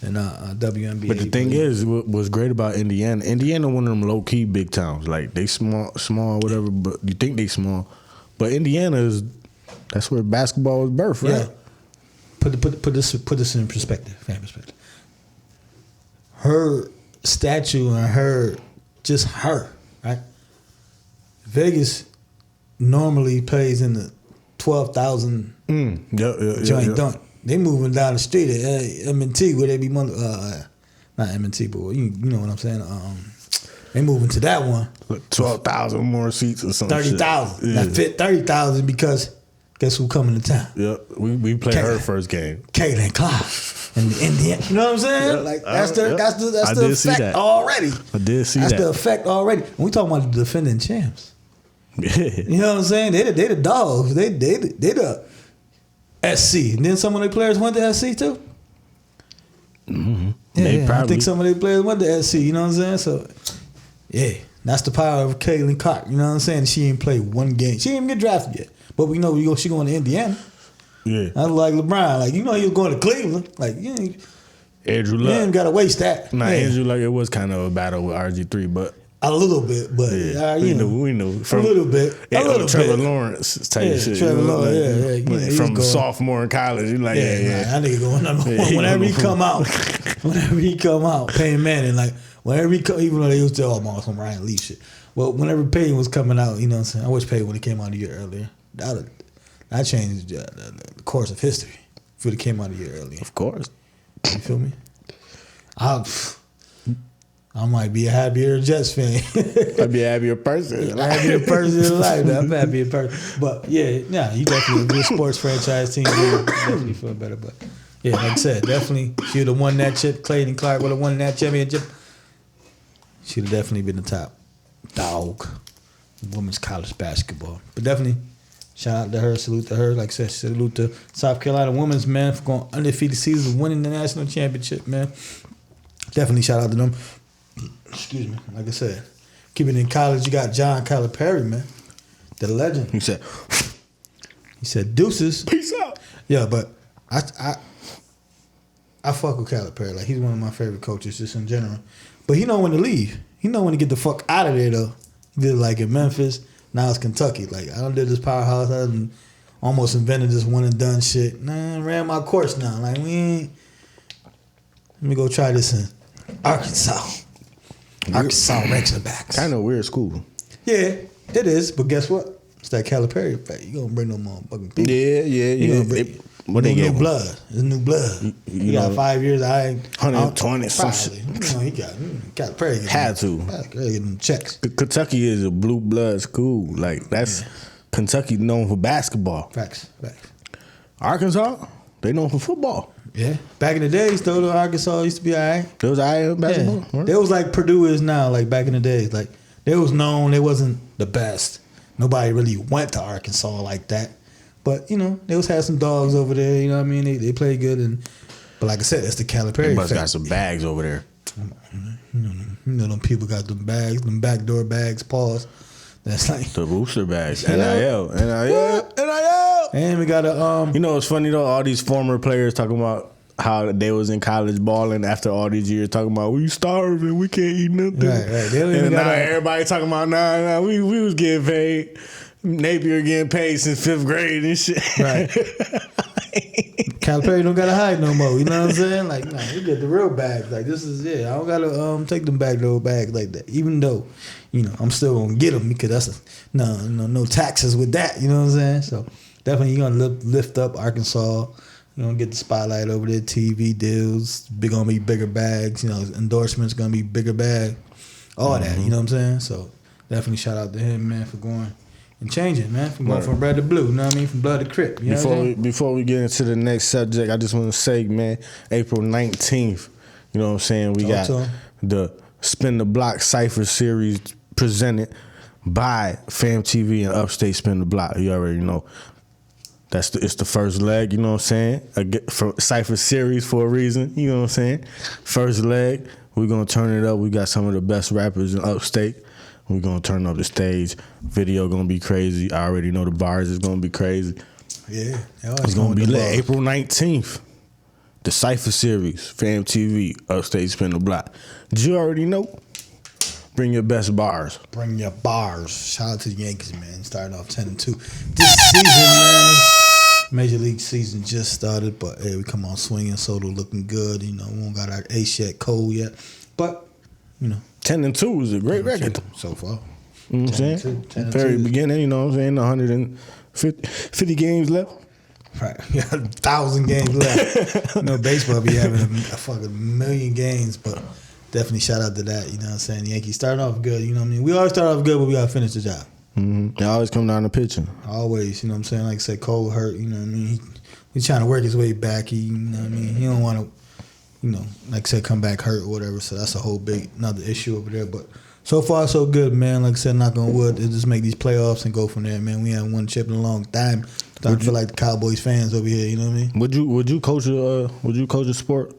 in WNBA. But the thing is, what's great about Indiana one of them low key big towns. Like they small, whatever. But you think they small, but Indiana that's where basketball was birthed, right? Yeah. Put this in perspective, fan perspective. Her statue and her, right? Vegas normally plays in the 12,000 joint dunk. They moving down the street at M&T where they be not M&T, but you know what I'm saying. They moving to that one. 12,000 more seats or something. 30,000. That fit 30,000 because guess who coming to town? Yeah, we played her first game. Caitlin Clark. And Indiana, you know what I'm saying? Yeah, like that's the effect already. I did see that. That's the effect already. And we talking about the defending champs. You know what I'm saying? They the dogs. They the SC. And then some of their players went to SC too. Mm-hmm. Yeah, I think some of their players went to SC. You know what I'm saying? So, yeah, that's the power of Caitlin Clark. You know what I'm saying? She ain't played one game. She didn't even get drafted yet. But we know she going to Indiana. Yeah. That's like LeBron. Like, you know he was going to Cleveland. Like, Andrew you Luck. ain't got to waste that. Nah, Andrew Luck, it was kind of a battle with RG3, but. A little bit, but we knew. From, a little bit. Yeah, a little Trevor bit. Lawrence type shit. Trevor Lawrence, yeah. From sophomore in college, you're like, that nigga going number one. Whenever he come out, Peyton Manning, like, whenever he come, even though they used to all some Ryan Leaf shit. Well, whenever Peyton was coming out, you know what I'm saying? I wish Peyton would have came out a year earlier. That changed the course of history if it came out a year earlier. Of course. You feel me? I might be a happier Jets fan. I'd be a happier person. Happier person in life. I'm a happier person. But yeah, you definitely a good sports franchise team. You definitely feel better. But yeah, like I said, definitely she would have won that chip. Clayton Clark would have won that championship. She'd have definitely been the top dog in women's college basketball. But definitely shout out to her, salute to her. Like I said, salute to South Carolina women's, man, for going undefeated season, winning the national championship, man. Definitely shout out to them. Excuse me. Like I said, keeping it in college, you got John Calipari, man. The legend. He said deuces. Peace out. Yeah, but I fuck with Calipari. Like, he's one of my favorite coaches just in general. But he know when to leave. He know when to get the fuck out of there, though. He did it like in Memphis. Now it's Kentucky. Like, I done did this powerhouse. I done almost invented this one and done shit. Nah, I ran my course now. Like, we ain't. Let me go try this in Arkansas. Arkansas Razorbacks. Kind of weird school. Yeah, it is. But guess what? It's that Calipari effect. You gonna bring no motherfucking people. Yeah. What they get? New blood. It's new blood. You got 5 years. 120 some shit. He got Calipari. Had to. Get them checks. Kentucky is a blue blood school. Like, that's Kentucky known for basketball. Facts. Arkansas, they known for football. Yeah. Back in the days, though, Arkansas used to be all right. They was all right in basketball? Yeah. They was like Purdue is now, like back in the days. Like, they was known. They wasn't the best. Nobody really went to Arkansas like that. But, they was had some dogs over there. You know what I mean? They played good. But like I said, that's the Calipari effect. Got some bags over there. Them people got them bags, them backdoor bags, pause. That's like the booster bags. NIL. And we got a You know what's funny though? All these former players talking about how they was in college balling after all these years, talking about we starving, we can't eat nothing. Right. And now everybody talking about nah, we was getting paid. Napier getting paid since 5th grade and shit. Right. Calipari don't gotta hide no more. You know what I'm saying? Like, nah, you get the real bags. Like, this is it. I don't gotta take them backdoor bags like that. Even though, I'm still gonna get them because that's no taxes with that. You know what I'm saying? So definitely you're gonna lift up Arkansas. You're gonna get the spotlight over there. TV deals, gonna be bigger bags. Endorsements gonna be bigger bag. All that. You know what I'm saying? So definitely shout out to him, man, for going and changing, man, from going from red to blue. You know what I mean? From blood to crip. Before we get into the next subject, I just want to say, man, April 19th. You know what I'm saying? We got the Spin the Block Cypher series presented by PhamTV and Upstate Spin the Block. You already know. It's the first leg, you know what I'm saying? For Cypher series for a reason, you know what I'm saying? First leg, we're going to turn it up. We got some of the best rappers in Upstate. We're going to turn up the stage. Video going to be crazy. I already know the bars is going to be crazy. Yeah. It's going to be lit. April 19th. The Cypher series, PhamTV, Upstate Spin the Block. Did you already know? Bring your best bars. Bring your bars. Shout out to the Yankees, man. Starting off 10-2. This season, man, Major League season just started, but hey, we come on swinging. Soto looking good. We don't got our ace yet, cold yet. But, 10-2 is a great record so far. You know what I'm saying? Very beginning, you know what I'm saying? 150 games left. Right. 1,000 games left. Baseball be having a fucking million games, but definitely shout out to that. You know what I'm saying? The Yankees starting off good. You know what I mean? We always start off good, but we got to finish the job. Mm-hmm. They always come down to pitching. Always. You know what I'm saying? Like I said, Cole hurt. You know what I mean? He's trying to work his way back. You know what I mean? He don't want to, like I said, come back hurt or whatever. So that's a whole big another issue over there. But So far, so good, man. Like I said, knock on wood, just make these playoffs and go from there, man. We haven't won a chip in a long time. Starting to feel like the Cowboys fans over here. You know what I mean? Would you coach a sport,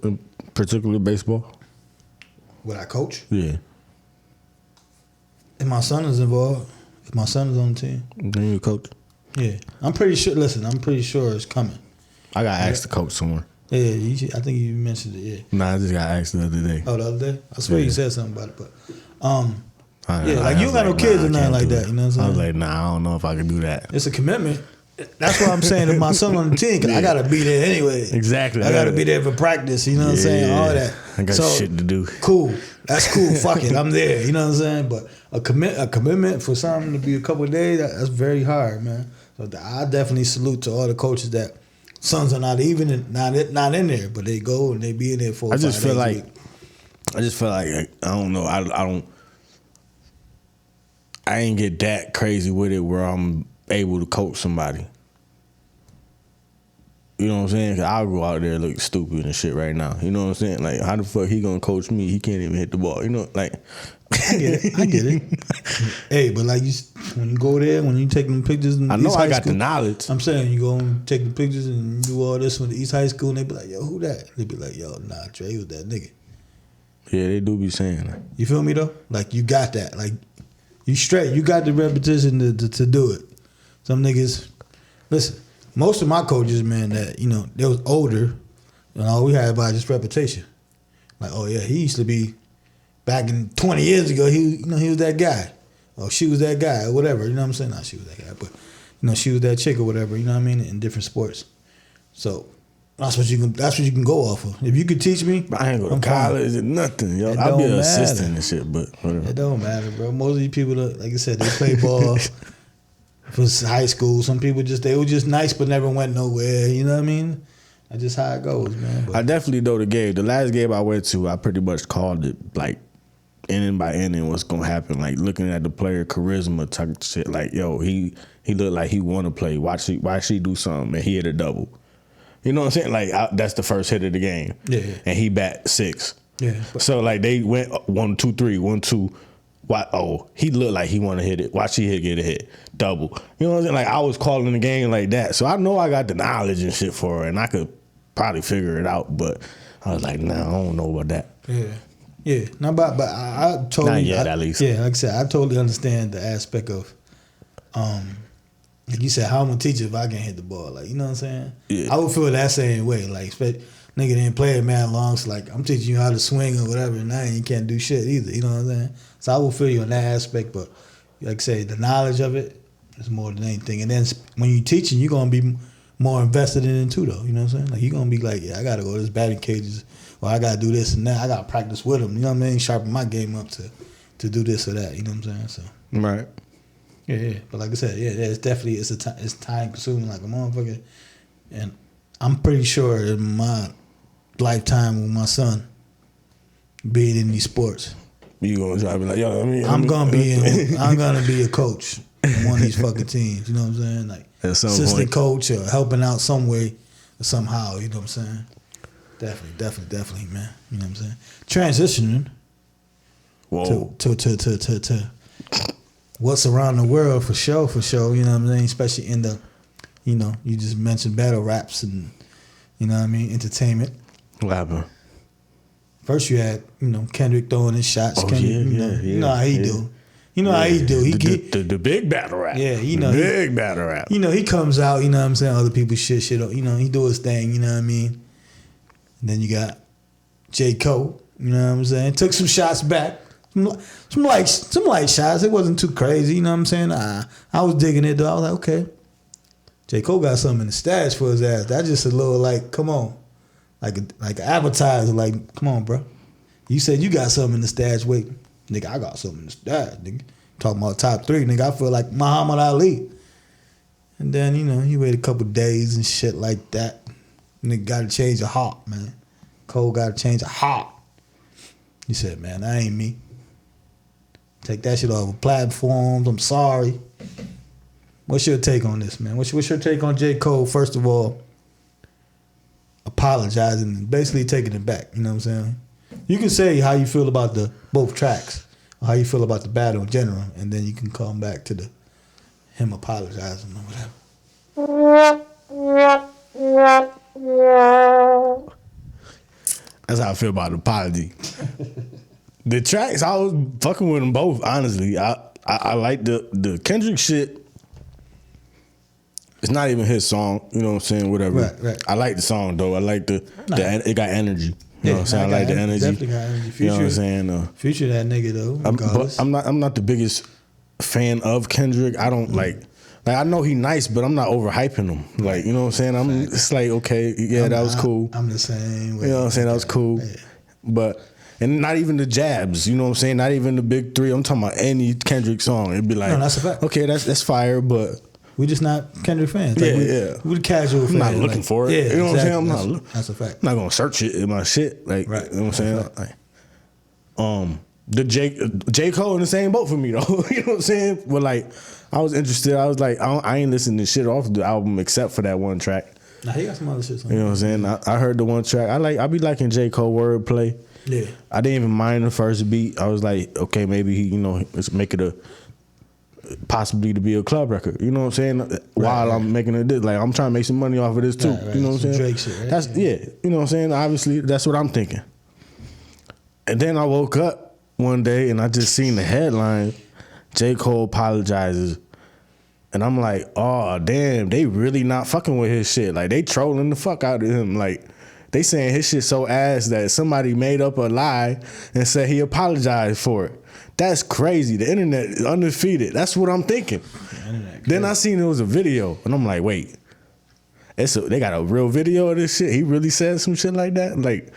particularly baseball? Would I coach? Yeah. If my son is involved, if my son is on the team, Then you coach. yeah, I'm pretty sure. Listen, I'm pretty sure it's coming. I got asked to coach somewhere. Yeah, I think you mentioned it. Yeah. Nah, I just got asked the other day. Oh, the other day? I swear you said something about it, but yeah, I like you was don't got no kids nah, or I nothing can't like do that. it. You know what I'm saying? I was like, nah, I don't know if I can do that. It's a commitment. That's what I'm saying. If my son on the team, 'cause I gotta be there anyway. Exactly. I gotta be there for practice. You know what I'm saying? All that. I got shit to do. Cool. That's cool. Fuck it. I'm there. You know what I'm saying? But a commitment for something to be a couple of days, that's very hard, man. So I definitely salute to all the coaches that sons are not even not in there, but they go and they be in there for. I just feel like I don't know. I ain't get that crazy with it where I'm able to coach somebody. You know what I'm saying? 'Cause I'll go out there and look stupid and shit right now. You know what I'm saying? Like, how the fuck he gonna coach me? He can't even hit the ball. You know, like. I get it. Hey, but like when you go there, when you take them pictures, in I know East I High got School, the knowledge. I'm saying you go and take the pictures and do all this with the East High School, and they be like, "Yo, who that?" They be like, "Yo, nah, Trey was that nigga." Yeah, they do be saying that. You feel me though? Like you got that. Like you straight. You got the repetition to do it. Some niggas, listen. Most of my coaches, man, that they was older, and all we had about just reputation. Like, oh yeah, he used to be. Back in 20 years ago, he was that guy, or she was that guy, or whatever. You know what I'm saying? Not she was that guy, but she was that chick or whatever. You know what I mean? In different sports. So that's what you can go off of. If you could teach me, I ain't go to college or nothing, yo. I'll be an assistant and shit, but whatever. It don't matter, bro. Most of these people, like I said, they play ball for high school. Some people they were just nice, but never went nowhere. You know what I mean? That's just how it goes, man. But I definitely know the game. The last game I went to, I pretty much called it like inning by inning what's gonna happen. Like looking at the player charisma type of shit. Like, yo, he looked like he want to play. Watch she do something and he hit a double. You know what I'm saying? Like that's the first hit of the game. Yeah. And he bat 6. Yeah. So like they went 1, 2, 3, 1, 2. He looked like he want to hit it. Watch he get a hit. Double. You know what I'm saying? Like I was calling the game like that. So I know I got the knowledge and shit for it, and I could probably figure it out. But I was like, nah, I don't know about that. Yeah. Yeah. No, but I totally. Not yet, at least. Yeah, like I said, I totally understand the aspect of, like you said, how I'm gonna teach you if I can't hit the ball. Like, you know what I'm saying? Yeah. I would feel that same way. Like, nigga didn't play it man long, so like I'm teaching you how to swing or whatever, and now you can't do shit either. You know what I'm saying? So I will feel you on that aspect, but like I say, the knowledge of it is more than anything. And then when you're teaching, you're gonna be more invested in it too, though. You know what I'm saying? Like you're gonna be like, yeah, I gotta go to this batting cages, or I gotta do this and that. I gotta practice with them. You know what I mean? Sharpen my game up to do this or that. You know what I'm saying? So Right. yeah. But like I said, yeah, it's definitely it's time consuming like a motherfucker. And I'm pretty sure in my lifetime with my son being in these sports, You gonna try to be like, yo, I'm gonna be a coach on one of these fucking teams. You know what I'm saying? Like at some assistant point. coach or helping out some way or somehow. You know what I'm saying? Definitely, man. You know what I'm saying? Transitioning Whoa. to what's around the world for sure. You know what I'm saying? Especially in the, you just mentioned battle raps and, you know what I mean, entertainment. What happened? First you had, Kendrick throwing his shots. Oh, Kendrick, yeah. You know how he do. You know how he do. The big battle rap. Yeah, big battle rap. He comes out, you know what I'm saying, other people's shit, he do his thing, you know what I mean? And then you got J. Cole, you know what I'm saying? Took some shots back. Some light shots. It wasn't too crazy, you know what I'm saying? I was digging it though. I was like, okay. J. Cole got something in the stash for his ass. That's just a little like, come on. Like an advertiser, like, come on, bro. You said you got something in the stash. Wait, nigga, I got something in the stash, nigga. Talking about top 3, nigga. I feel like Muhammad Ali. And then, he waited a couple days and shit like that. Nigga got to change the heart, man. Cole got to change the heart. He said, man, that ain't me. Take that shit off of platforms. I'm sorry. What's your take on this, man? What's your take on J. Cole, first of all, apologizing and basically taking it back? You know what I'm saying? You can say how you feel about both tracks, or how you feel about the battle in general, and then you can come back to him apologizing or whatever. That's how I feel about the apology. The tracks, I was fucking with them both. Honestly, I like the Kendrick shit. It's not even his song, you know what I'm saying? Whatever. Right. I like the song though. I like the it got energy. You know what I'm saying? I like the energy. Definitely got energy. Future, you know what I'm saying? Future that nigga though. But I'm not the biggest fan of Kendrick. I don't like I know he nice, but I'm not overhyping him. Like, you know what I'm saying? It's like, okay, that was cool. I'm the same way. You know what I'm saying? That was cool. Yeah. But and not even the jabs, you know what I'm saying? Not even the big three. I'm talking about any Kendrick song. It'd be like, no, that's a fact. Okay, that's fire, but we just not Kendrick fans. Like we the casual fans. I'm not looking for it. Yeah, you know exactly. what I'm saying? That's a fact. I'm not gonna search it in my shit. Like, right. You know what I'm saying? Like, the J. Cole in the same boat for me though. You know what I'm saying? But like, I was interested. I was like, I ain't listening to shit off the album except for that one track. Nah, he got some other shit. You know what I'm saying? I heard the one track. I be liking J. Cole wordplay. Yeah. I didn't even mind the first beat. I was like, okay, maybe he, let's make it possibly to be a club record. You know what I'm saying? While I'm making it this, like I'm trying to make some money off of this too. Right. You know what I'm saying? Drake shit, right? That's you know what I'm saying? Obviously, that's what I'm thinking. And then I woke up one day and I just seen the headline, J. Cole apologizes. And I'm like, oh damn, they really not fucking with his shit. Like they trolling the fuck out of him. Like they saying his shit so ass that somebody made up a lie and said he apologized for it. That's crazy. The internet is undefeated. That's what I'm thinking. Then I seen it was a video and I'm like, wait, they got a real video of this shit? He really said some shit like that? Like,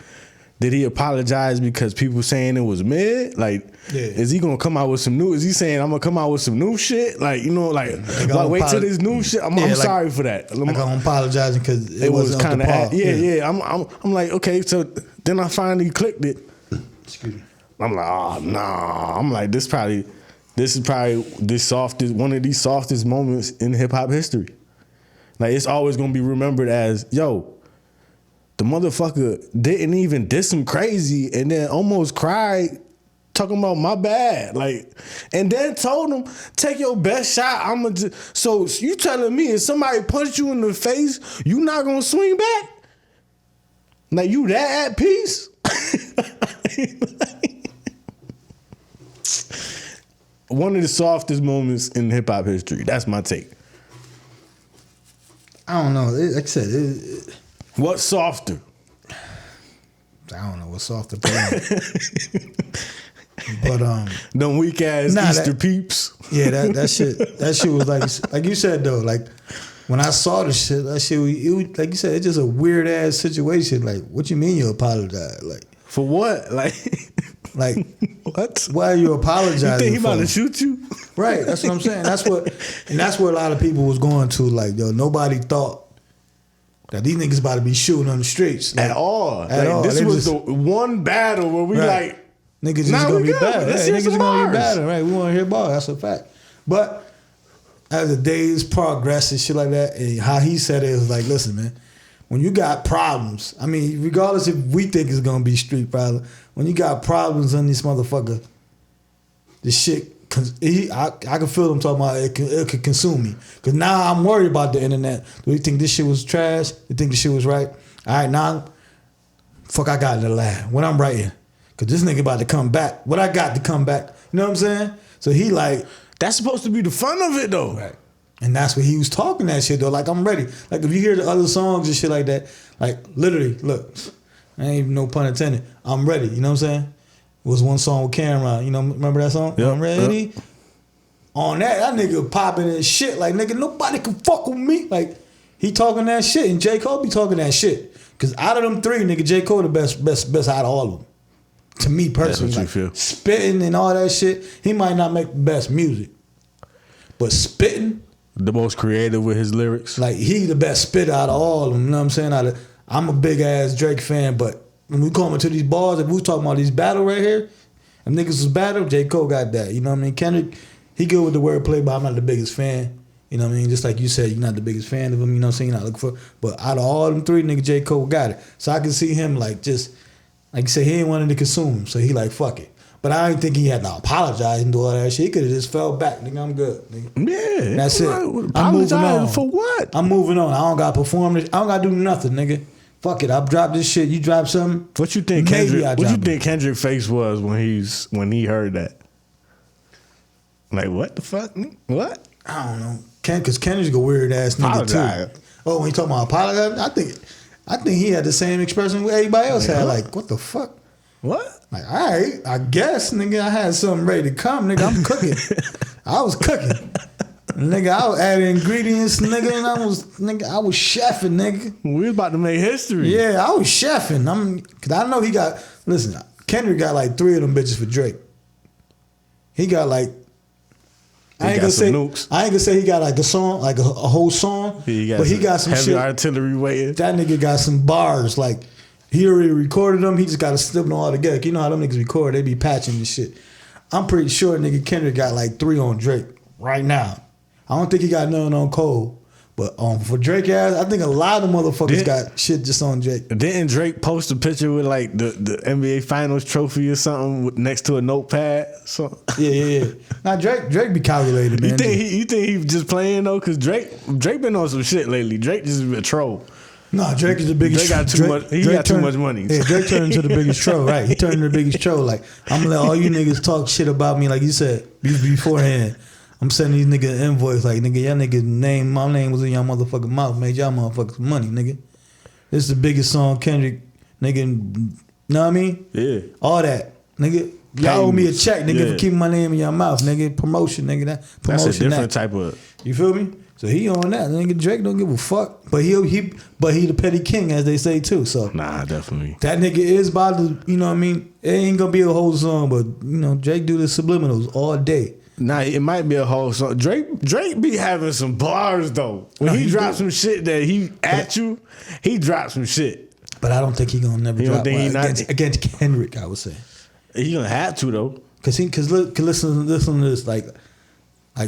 did he apologize because people saying it was mid? Like, is he gonna come out with some new? Is he saying I'm gonna come out with some new shit? Like, wait till this new shit. I'm sorry for that. Like I'm apologizing because it was kind of I'm like, okay. So then I finally clicked it. Excuse me. I'm like, oh nah. I'm like, this is probably one of the softest moments in hip hop history. Like it's always gonna be remembered as, yo, the motherfucker didn't even diss him crazy and then almost cried talking about my bad. Like, and then told him, take your best shot. So you telling me if somebody punched you in the face, you not gonna swing back? Like you that at peace? One of the softest moments in hip hop history. That's my take. I don't know. Like I said, what's softer? I don't know what's softer. But them weak ass Easter peeps. Yeah, that shit was like you said though. Like when I saw the shit, that shit it like you said, it's just a weird ass situation. Like, what you mean you apologize? Like for what? Like what? Why are you apologizing? You think he about to shoot you? Right. That's what I'm saying. That's where a lot of people was going to. Like, yo, nobody thought that these niggas about to be shooting on the streets at all. This was the one battle where we like niggas just gonna be bad. Right? Niggas just gonna be bad. Right? We want to hear ball. That's a fact. But as the days progress and shit like that, and how he said it was like, listen, man, when you got problems, I mean, regardless if we think it's gonna be street problem, when you got problems on this motherfucker, the shit. I can feel them talking about it could consume me. Because now I'm worried about the internet. Do you think this shit was trash? Do you think this shit was right? All right, now, fuck I got in the lab. What I'm writing. Because this nigga about to come back. What I got to come back. You know what I'm saying? So he like... That's supposed to be the fun of it, though. Right. And that's what he was talking that shit, though. Like, I'm ready. Like, if you hear the other songs and shit like that, like, literally, look, I ain't even no pun intended. I'm ready. You know what I'm saying? It was one song with Cameron. You know, remember that song? Yep, I'm ready. Yep. On that nigga popping and shit. Like, nigga, nobody can fuck with me. Like, he talking that shit. And J. Cole be talking that shit. Because out of them three, nigga, J. Cole the best out of all of them. To me personally. That's what you feel. Spitting and all that shit. He might not make the best music. But spitting. The most creative with his lyrics. Like, he the best spitter out of all of them. You know what I'm saying? I'm a big ass Drake fan, but when we come into these bars, if we was talking about these battle right here, and niggas was battle, J. Cole got that. You know what I mean? Kendrick, he good with the wordplay, but I'm not the biggest fan. You know what I mean? Just like you said, you're not the biggest fan of him. You know what I'm saying? You're not looking for. But out of all them three, nigga, J. Cole got it. So I can see him like just, like you said, he ain't wanting to consume him. So he like, fuck it. But I didn't think he had to apologize and do all that shit. He could have just fell back, nigga. I'm good, nigga. Yeah, That's it. I'm moving on. For what? I'm moving on. I don't got to perform this. I don't got to do nothing, nigga. Fuck it. I'll drop this shit. You drop something. What you think Kendrick face was when he heard that? Like, what the fuck? What? I don't know. Because Kendrick's a weird ass nigga too. Oh, when you talking about apologize, I think he had the same expression everybody else had. Like, what the fuck? What? Like, all right, I guess, nigga, I had something ready to come, nigga. I'm cooking. I was cooking. Nigga, I was adding ingredients, nigga, and I was chefing, nigga. We was about to make history. Yeah, I was chefing. Cause I know Kendrick got like 3 of them bitches for Drake. He got like, I ain't gonna say he got like a song, like a whole song, but he got some heavy shit. Artillery waiting. That nigga got some bars, like he already recorded them. He just got to slip them all together. You know how them niggas record? They be patching this shit. I'm pretty sure nigga Kendrick got like 3 on Drake right now. I don't think he got none on Cole. But for Drake ass, I think a lot of motherfuckers got shit just on Drake. Didn't Drake post a picture with like the NBA Finals trophy or something next to a notepad? So Yeah. Now Drake be calculated, man. You think he just playing though? Cause Drake been on some shit lately. Drake just a troll. No, Drake is the biggest. He got too much money. Yeah, Drake turned into the biggest troll, right? He turned into the biggest troll. Like, I'm gonna let all you niggas talk shit about me, like you said beforehand. I'm sending these niggas an invoice like, nigga, y'all niggas my name was in y'all motherfucking mouth, made y'all motherfuckers money, nigga. This is the biggest song Kendrick, nigga, know what I mean? Yeah. All that, nigga. Y'all owe me a check, nigga, for keeping my name in your mouth, nigga. Promotion, nigga. That's a different type of. You feel me? So he on that, nigga. Drake don't give a fuck, but he the petty king, as they say too. So nah, definitely. That nigga is about to, you know what I mean? It ain't gonna be a whole song, but you know, Drake do the subliminals all day. Nah, it might be a whole song. Drake be having some bars though. When he drops some shit that he drops some shit. But I don't think he gonna never drop against Kendrick. I would say he gonna have to though. Cause listen to this like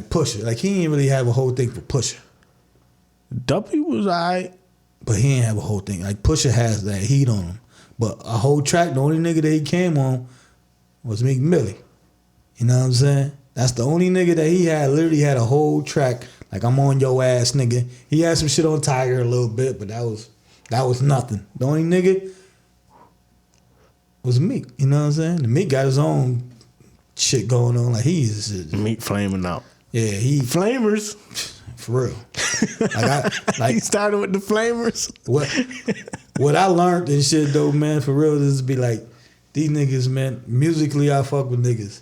Pusha. Like he ain't really have a whole thing for Pusha. W was alright, but he ain't have a whole thing. Like Pusha has that heat on him. But a whole track, the only nigga that he came on was Meek Millie. You know what I'm saying? That's the only nigga that he had, literally had a whole track, like I'm on your ass, nigga. He had some shit on Tiger a little bit, but that was nothing. The only nigga was Meek, you know what I'm saying? The Meek got his own shit going on, like he's Meek flaming out. Yeah, he flamers. For real. He started with the flamers. What I learned and shit though, man, for real, is be like, these niggas, man, musically I fuck with niggas.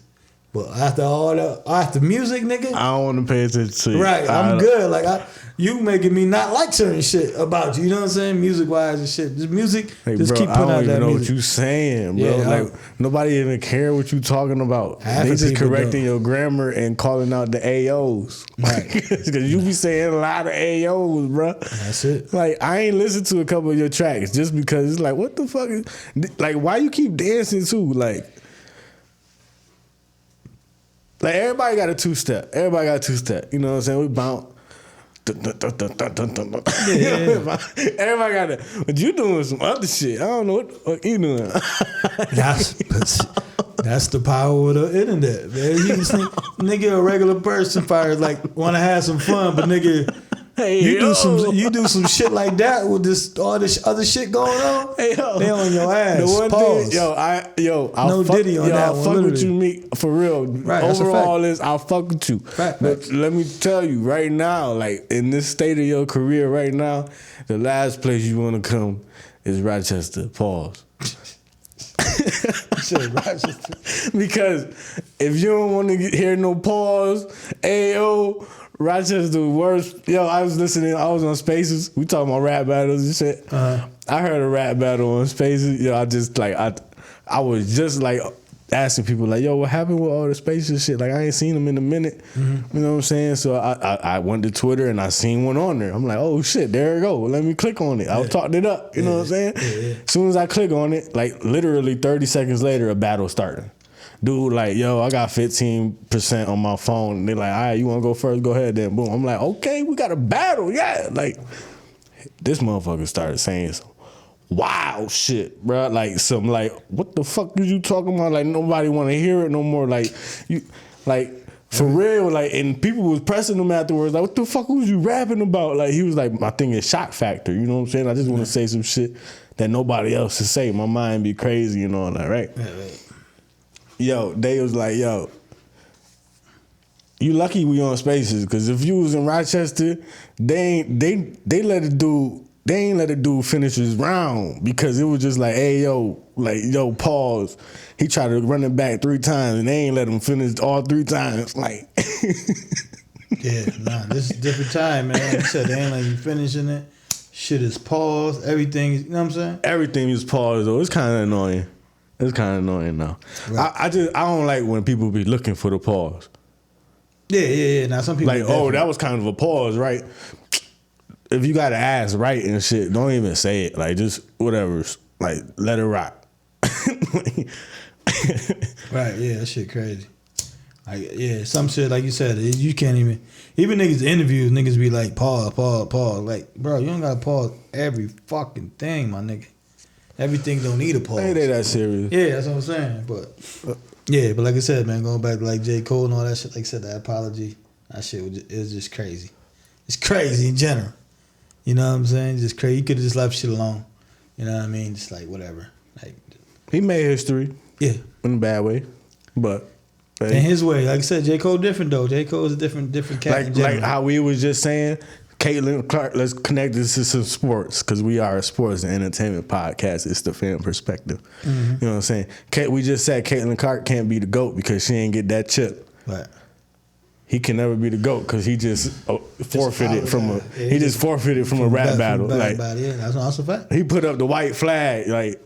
But after music, nigga, I don't want to pay attention to you. Right, I'm good. Like you making me not like certain shit about you. You know what I'm saying? Music wise and shit. Just music. Just keep putting out that music. I don't even know what you saying, bro. Yeah, like nobody even care what you talking about. They just correcting your grammar and calling out the AOs. Right. Because you be saying a lot of AOs, bro. That's it. Like I ain't listened to a couple of your tracks just because it's like, what the fuck is like? Why you keep dancing too? Like everybody got a 2-step. Everybody got a 2-step. You know what I'm saying? We bounce. Yeah. Everybody got it. But you doing some other shit. I don't know what you doing. That's the power of the internet, man. You can see, nigga, a regular person fires like want to have some fun, but nigga, you do some shit like that with all this other shit going on. Hey, they on your ass. The one Pause. thing, I'll Diddy on that I'll one. fuck Literally. with you, Meek, for real. Right, Overall, I'll fuck with you. But let me tell you right now, like in this state of your career right now, the last place you want to come is Rochester. Pause. Because if you don't want to hear no pause, AO, Rochester the worst. Yo, I was on Spaces. We talking about rap battles and shit. I heard a rap battle on Spaces. Yo, I was just like asking people like, yo, what happened with all the Spaces shit? Like I ain't seen them in a minute. Mm-hmm. You know what I'm saying? So I went to Twitter and I seen one on there. I'm like, oh shit, there it go. Let me click on it. I talked it up. You know what I'm saying? Yeah. As soon as I click on it, like literally 30 seconds later, a battle started. Dude, like, yo, I got 15% on my phone. And they like, all right, you want to go first? Go ahead then. Boom. I'm like, okay, we got a battle. Yeah. Like, this motherfucker started saying some wild shit, bro. Like some like, what the fuck is you talking about? Like nobody want to hear it no more. Like you, like for real. Like and people was pressing him afterwards. Like what the fuck was you rapping about? Like he was like, my thing is shock factor. You know what I'm saying? I just want to say some shit that nobody else can say. My mind be crazy and all that, right? Right. Yo, they was like, yo, you lucky we on Spaces, because if you was in Rochester, they let it do. They ain't let it do finish his round because it was just like, hey, yo, like, yo, pause. He tried to run it back 3 times and they ain't let him finish all 3 times. Like, yeah, nah, this is a different time, man. Like you said, they ain't let you finishing it. Shit is paused. Everything, you know what I'm saying? everything is paused though. It's kind of annoying. It's kind of annoying now. Right. I don't like when people be looking for the pause. Yeah. Now some people like, oh, that was kind of a pause, right? If you gotta ask right and shit, don't even say it. Like just whatever. Like let it rock. Right, yeah, that shit crazy. Like, yeah, some shit like you said, you can't even niggas interviews, niggas be like, pause. Like, bro, you don't gotta pause every fucking thing, my nigga. Everything don't need a pause. Ain't they that serious? Yeah, that's what I'm saying. But yeah, but like I said, man, going back to like J. Cole and all that shit, like I said, that apology, that shit is just crazy. It's crazy in general. You know what I'm saying? Just crazy. You could have just left shit alone. You know what I mean? Just like whatever. Like he made history. Yeah. In a bad way. But in his way. Like I said, J. Cole different though. J. Cole is a different cat. Like how we was just saying, Caitlin Clark, let's connect this to some sports, because we are a sports and entertainment podcast. It's the fan perspective. Mm-hmm. You know what I'm saying? We just said Caitlin Clark can't be the GOAT because she ain't get that chip. Right. He can never be the GOAT because he just forfeited from a rap battle. Like, yeah, that's a fact. He put up the white flag. Like,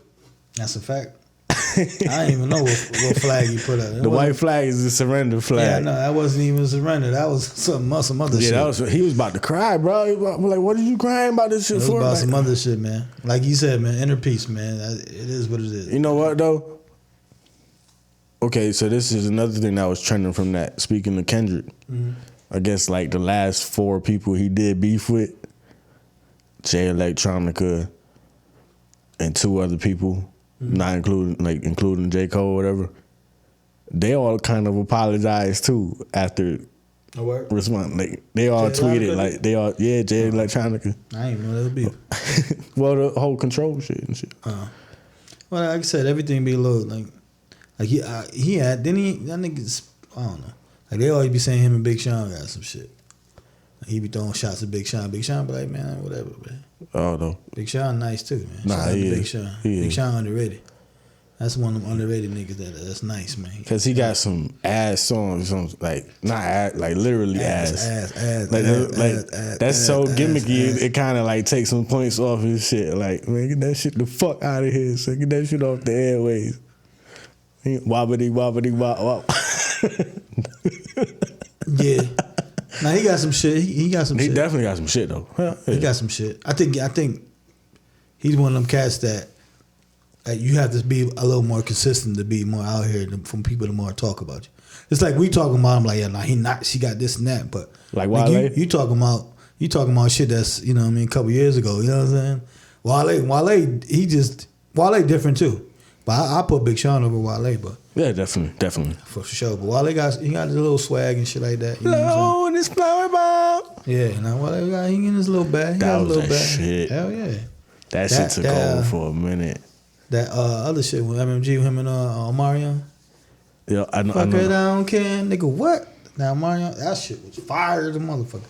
that's a fact. I didn't even know what flag he put up. The white flag is the surrender flag. Yeah, no, that wasn't even surrender. That was some other shit. Yeah, he was about to cry, bro. I'm like, what are you crying about this shit for? It was about some other shit, man. Like you said, man, inner peace, man. It is what it is. You know what, though? Okay, so this is another thing that was trending from that. Speaking of Kendrick, I guess like the last 4 people he did beef with, Jay Electronica and 2 other people, not including J. Cole or whatever, they all kind of apologized too after responding. Like they all Jay tweeted, Electronica? like they all, yeah, Jay Electronica. I didn't even know that was beef. Well, the whole control shit and shit. Well, like I said, everything be a little like he had, then that niggas, I don't know. Like they always be saying him and Big Sean got some shit. Like he be throwing shots at Big Sean. Big Sean be like, man, whatever, man. Oh no. Big Sean nice too, man. Nah, Shout out to he Big is. Sean. He Big is. Sean underrated. That's one of them underrated niggas that's nice, man. Cause he got some ass songs, like not ass, like literally ass. That's so gimmicky. It kind of like takes some points off his shit. Like, man, get that shit the fuck out of here. So get that shit off the airways. Wobbity wobbity wop wop. Yeah. Now he got some shit. He got some shit. He definitely got some shit though. Yeah. He got some shit. I think he's one of them cats that you have to be a little more consistent to be more out here from people to more talk about you. It's like we talking about him like, yeah, nah, she got this and that, but like Wale? You talking about shit that's, you know what I mean, a couple years ago, you know what I'm saying? Wale different too. But I put Big Sean over Wale, but yeah, definitely for sure. But Wale got his little swag and shit like that. You know Low in his flower bomb. Yeah, now Wale he in his little bag. He That got was a little that bag. shit. Hell yeah. That shit took over for a minute. That other shit with MMG, him and Omarion. Yeah, I know. Fuck it, I don't care, nigga. What? Now Omarion, that shit was fire as a motherfucker.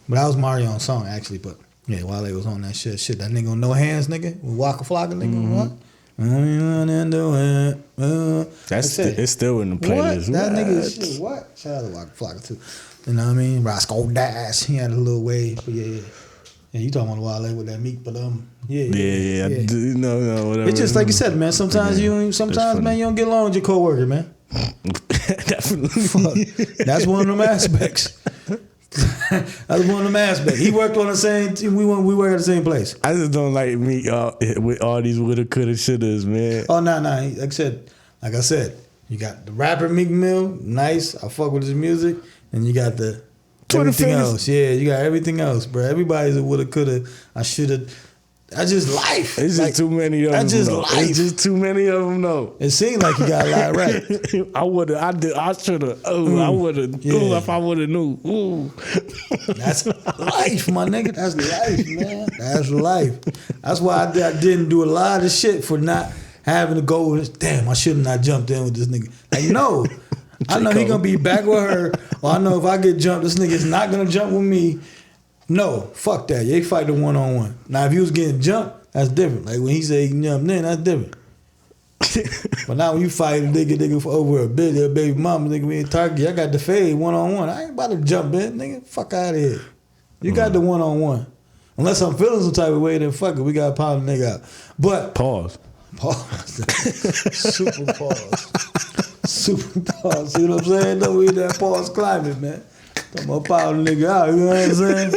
But that was Marion's song actually. But yeah, Wale was on that shit. That nigga on No Hands, nigga. Waka Flocka, nigga. What? It's still in the playlist. What? That nigga shit. What? Shout out to Waka Flocka too. You know what I mean? Roscoe Dash. He had a little wave. But yeah. Yeah, you talking about Wale with that meat, but yeah. No, whatever. It's just like you said, man. Sometimes man, you don't get along with your coworker, man. Definitely. That's one of them aspects. That's one of them aspects. He worked on the same team. We work at the same place. I just don't like me with all these woulda, coulda, shouldas, man. Oh no. Like I said, you got the rapper Meek Mill, nice. I fuck with his music, and you got everything else. Yeah, you got everything else, bro. Everybody's a woulda, coulda. I shoulda. That's just life. It's just too many of them. That's just though. life. It's just too many of them, though. It seemed like you got a lot right. I should have. I would have. Yeah. If I would have knew. Ooh. That's life, my nigga. That's life, man. That's life. That's why I didn't do a lot of shit for not having to go with this. Damn, I should have not jumped in with this nigga. Like, no. I know he gonna be back with her, or I know if I get jumped, this nigga's not gonna jump with me. No, fuck that. They fight the one-on-one. Now, if he was getting jumped, that's different. Like when he say he jumped in, that's different. But now when you fight a nigga for over a baby mama, nigga, we in Target, I got the fade one-on-one. I ain't about to jump in, nigga. Fuck out of here. You got the one-on-one. Unless I'm feeling some type of way, then fuck it. We got to pound the nigga out. But Pause. Super pause. Super pause. See what I'm saying? Though we in that pause climate, man. I'm gonna pound the nigga out. You know what I'm saying?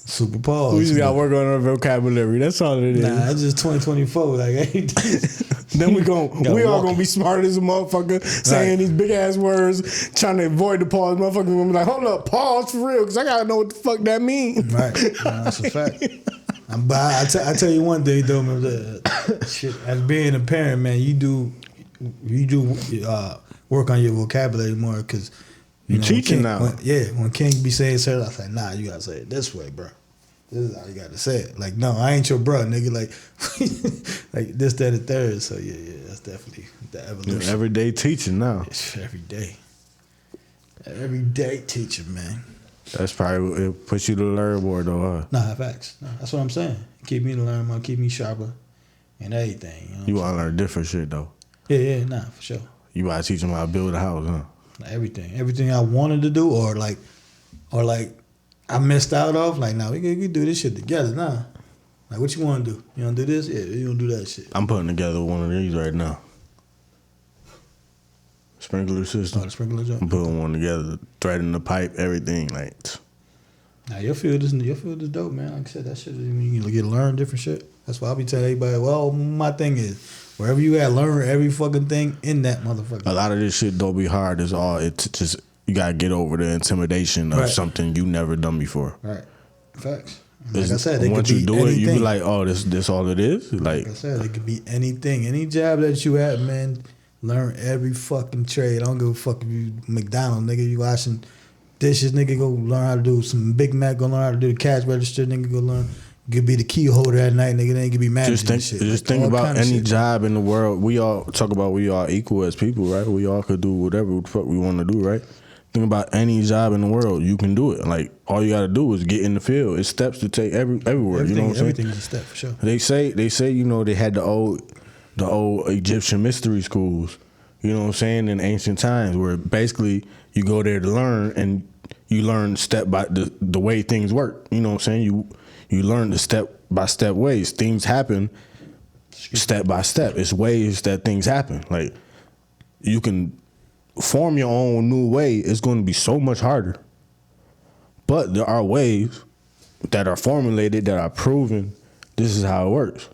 Super pause. We just got to work on our vocabulary. That's all it is. Nah, it's just 2024. Like, Then we all gonna be smart as a motherfucker, saying these big ass words, trying to avoid the pause. Motherfucker gonna be like, hold up, pause for real, because I gotta know what the fuck that means. Right, that's a fact. But I tell you one thing though, man, shit, as being a parent, man, you do work on your vocabulary more because you teaching now. When King be saying certain, I say, nah, you gotta say it this way, bro. This is how you gotta say it. Like, no, I ain't your bro, nigga. Like, like this, that, and third. So yeah, that's definitely the evolution. You're everyday teaching now. It's every day teaching, man. That's probably it puts you to learn more though, huh? Nah, facts. Nah, that's what I'm saying. Keep me to learn more, keep me sharper, and everything. You want to learn different shit though. Yeah, nah, for sure. You gotta teach them how to build a house, huh? Everything I wanted to do, or like I missed out of. Like, nah, we do this shit together. Nah, like what you want to do? You want to do this? Yeah, you want to do that shit. I'm putting together one of these right now. Sprinkler system. Oh, the sprinkler joint. I'm putting one together, threading the pipe, everything. Like, nah, your field is dope, man. Like I said, that shit. You get to learn different shit. That's why I be telling everybody. Well, my thing is, wherever you at, learn every fucking thing in that motherfucker. A lot of this shit don't be hard. It's all just you gotta get over the intimidation of something you never done before. Right. Facts. Like I said, it once could you be do anything. it, you be like, oh, this all it is. Like I said, it could be anything. Any job that you at, man. Learn every fucking trade. I don't give a fuck if you McDonald's, nigga. You washing dishes, nigga. Go learn how to do some Big Mac. Go learn how to do the cash register, nigga. Go learn. You could be the key holder at night, nigga. Then you could be managing shit. Just think about any job in the world. We all talk about we are equal as people, right? We all could do whatever the fuck we want to do, right? Think about any job in the world. You can do it. Like, all you got to do is get in the field. It's steps to take everywhere. You know what I'm saying? Everything's a step, for sure. They say, you know, they had the old Egyptian mystery schools, you know what I'm saying, in ancient times, where basically you go there to learn, and you learn step by the way things work. You know what I'm saying? You learn the step by step ways. Things happen step by step. It's ways that things happen. Like, you can form your own new way. It's going to be so much harder. But there are ways that are formulated, that are proven. This is how it works.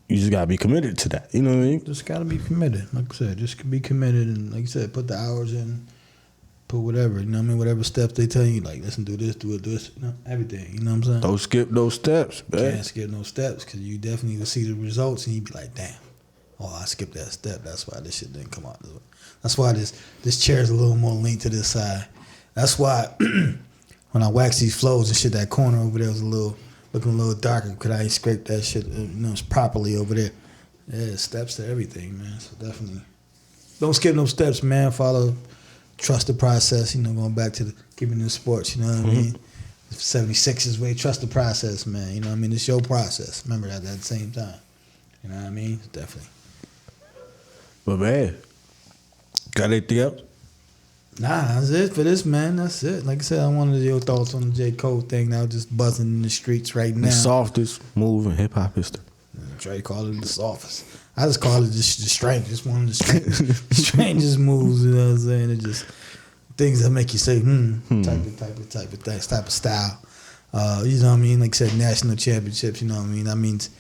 You just gotta be committed to that. You know what I mean? Just gotta be committed. Like I said, just be committed, and like I said, put the hours in, put whatever. You know what I mean? Whatever steps they tell you, like, listen, do this, you know, everything. You know what I'm saying? Don't skip those steps, man. Can't skip no steps, because you definitely will see the results, and you be like, damn, oh, I skipped that step. That's why this shit didn't come out this way. That's why this chair is a little more leaned to this side. That's why when I wax these flows and shit, that corner over there was looking a little darker, because I ain't scraped that shit, you know, properly over there. Yeah, steps to everything, man. So definitely don't skip no steps, man. Follow, trust the process. You know, going back to keeping in sports. You know what I mean? 76ers way, trust the process, man. You know what I mean? It's your process. Remember that at the same time. You know what I mean? Definitely. But man, got anything else? Nah, that's it for this, man. That's it. Like I said, I wanted your thoughts on the J. Cole thing. Now just buzzing in the streets right now. The softest move in hip hop history. Trey called it the softest. I just call it just the strangest, one of the strangest moves. You know what I'm saying? It just things that make you say, type of things, type of style. You know what I mean? Like I said, national championships. You know what I mean? That means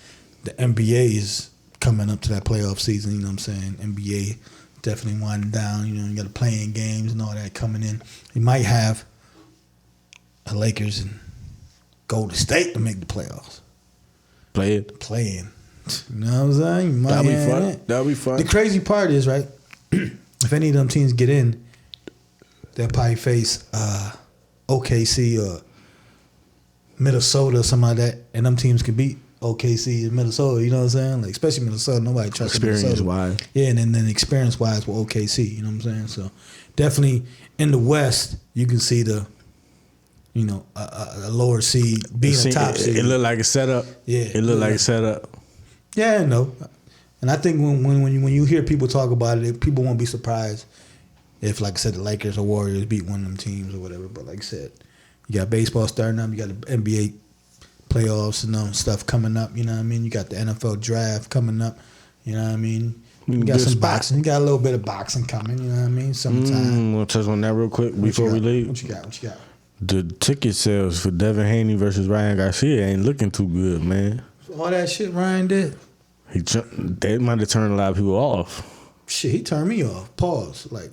the NBA is coming up to that playoff season. You know what I'm saying? NBA definitely winding down. You know, you got the playing games and all that coming in. You might have a Lakers and Golden State to make the playoffs. Playing. You know what I'm saying? You might That'll be have fun. it. That'll be fun. The crazy part is, right, if any of them teams get in, they'll probably face OKC or Minnesota or something like that, and them teams can beat OKC and Minnesota, you know what I'm saying? Like, especially Minnesota, nobody trusts Minnesota. Experience-wise. Yeah, and then experience-wise with OKC, you know what I'm saying? So, definitely in the West, you can see the, you know, a lower seed being a top seed. It looked like a setup. Yeah. It looked like a setup. Yeah, I know. And I think when you hear people talk about it, people won't be surprised if, like I said, the Lakers or Warriors beat one of them teams or whatever. But like I said, you got baseball starting up, you got the NBA playoffs and stuff coming up, you know what I mean? You got the NFL draft coming up, you know what I mean? You got some boxing. You got a little bit of boxing coming, you know what I mean? Summertime. Want to touch on that real quick before we leave? What you got? The ticket sales for Devin Haney versus Ryan Garcia ain't looking too good, man. All that shit Ryan did. They might have turned a lot of people off. Shit, he turned me off. Pause. Like,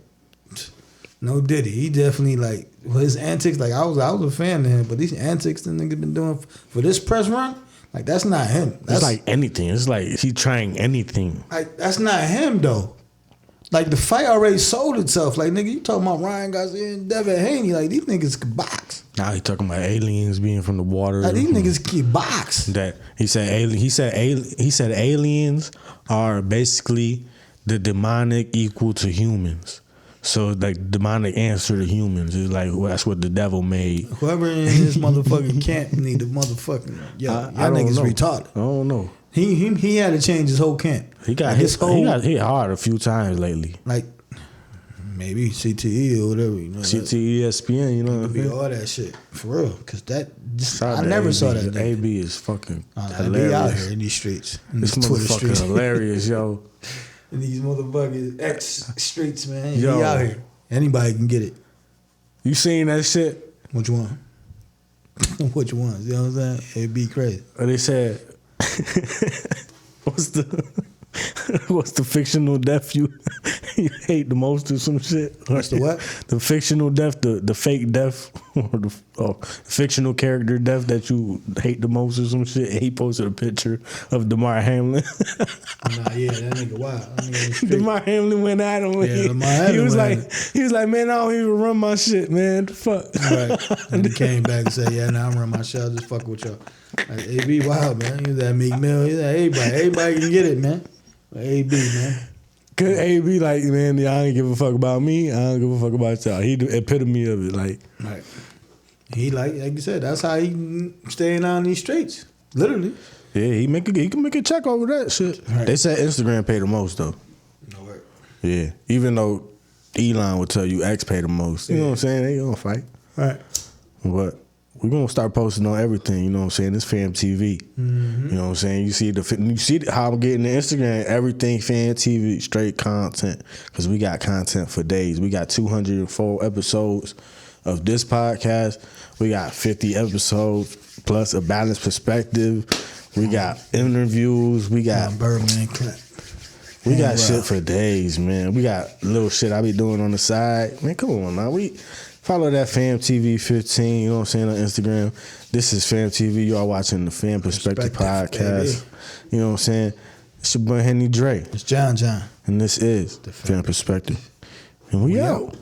no did he? He definitely, like, his antics, like, I was a fan of him, but these antics the nigga been doing for this press run, like, that's not him. That's it's like anything. It's like he trying anything. Like, that's not him, though. Like, the fight already sold itself. Like, nigga, you talking about Ryan Garcia and Devin Haney. Like, these niggas can box. Now he talking about aliens being from the water. Like, these niggas can box. That he said aliens are basically the demonic equal to humans. So like demonic answer to humans is like that's what the devil made. Whoever in his motherfucking camp need the motherfucking y'all niggas retarded. I don't know. He had to change his whole camp. He got hit hard a few times lately. Like maybe CTE or whatever. You know, CTE, ESPN, you know. It could be all that shit for real. Because I never never saw that. The AB is fucking hilarious. Be out here in these streets. This motherfucker hilarious, yo. In these motherfucking X streets, man. Yo. He out here. Anybody can get it. You seen that shit? What you want? What you want? You know what I'm saying? It'd be crazy. They said, what's the fictional death you hate the most or some shit? What's the what? The fictional death, the fake death, or the fictional character death that you hate the most or some shit. He posted a picture of DeMar Hamlin. Nah, yeah, that nigga wild. DeMar Hamlin went at him. He was like, man, I don't even run my shit, man. The fuck. Right. And he came back and said, yeah, nah, I run my shit. I'll just fuck with y'all. Like, AB wild, man. He was at Meek Mill. He's like, everybody can get it, man. AB, man. Cause AB like, man, y'all ain't give a fuck about me. I don't give a fuck about y'all. He the epitome of it, like. Right. He like you said, that's how he staying on these streets, literally. Yeah, he can make a check over that shit. Right. They said Instagram pay the most though. No way. Yeah, even though Elon would tell you X pay the most. You know what I'm saying? They gonna fight. Right. But we're gonna start posting on everything. You know what I'm saying? It's PhamTV. Mm-hmm. You know what I'm saying? You see how I'm getting the Instagram. Everything PhamTV, straight content. Because we got content for days. We got 204 episodes of this podcast. We got 50 episodes plus a balanced perspective. We got interviews. We got Birdman clap. We got shit for days, man. We got little shit I be doing on the side. Man, come on, man. We follow that PhamTV 15. You know what I'm saying, on Instagram. This is PhamTV. You are watching the Pham Perspective podcast. Baby. You know what I'm saying. It's your boy Henny Dre. It's John. And this is the Pham Perspective. And we out.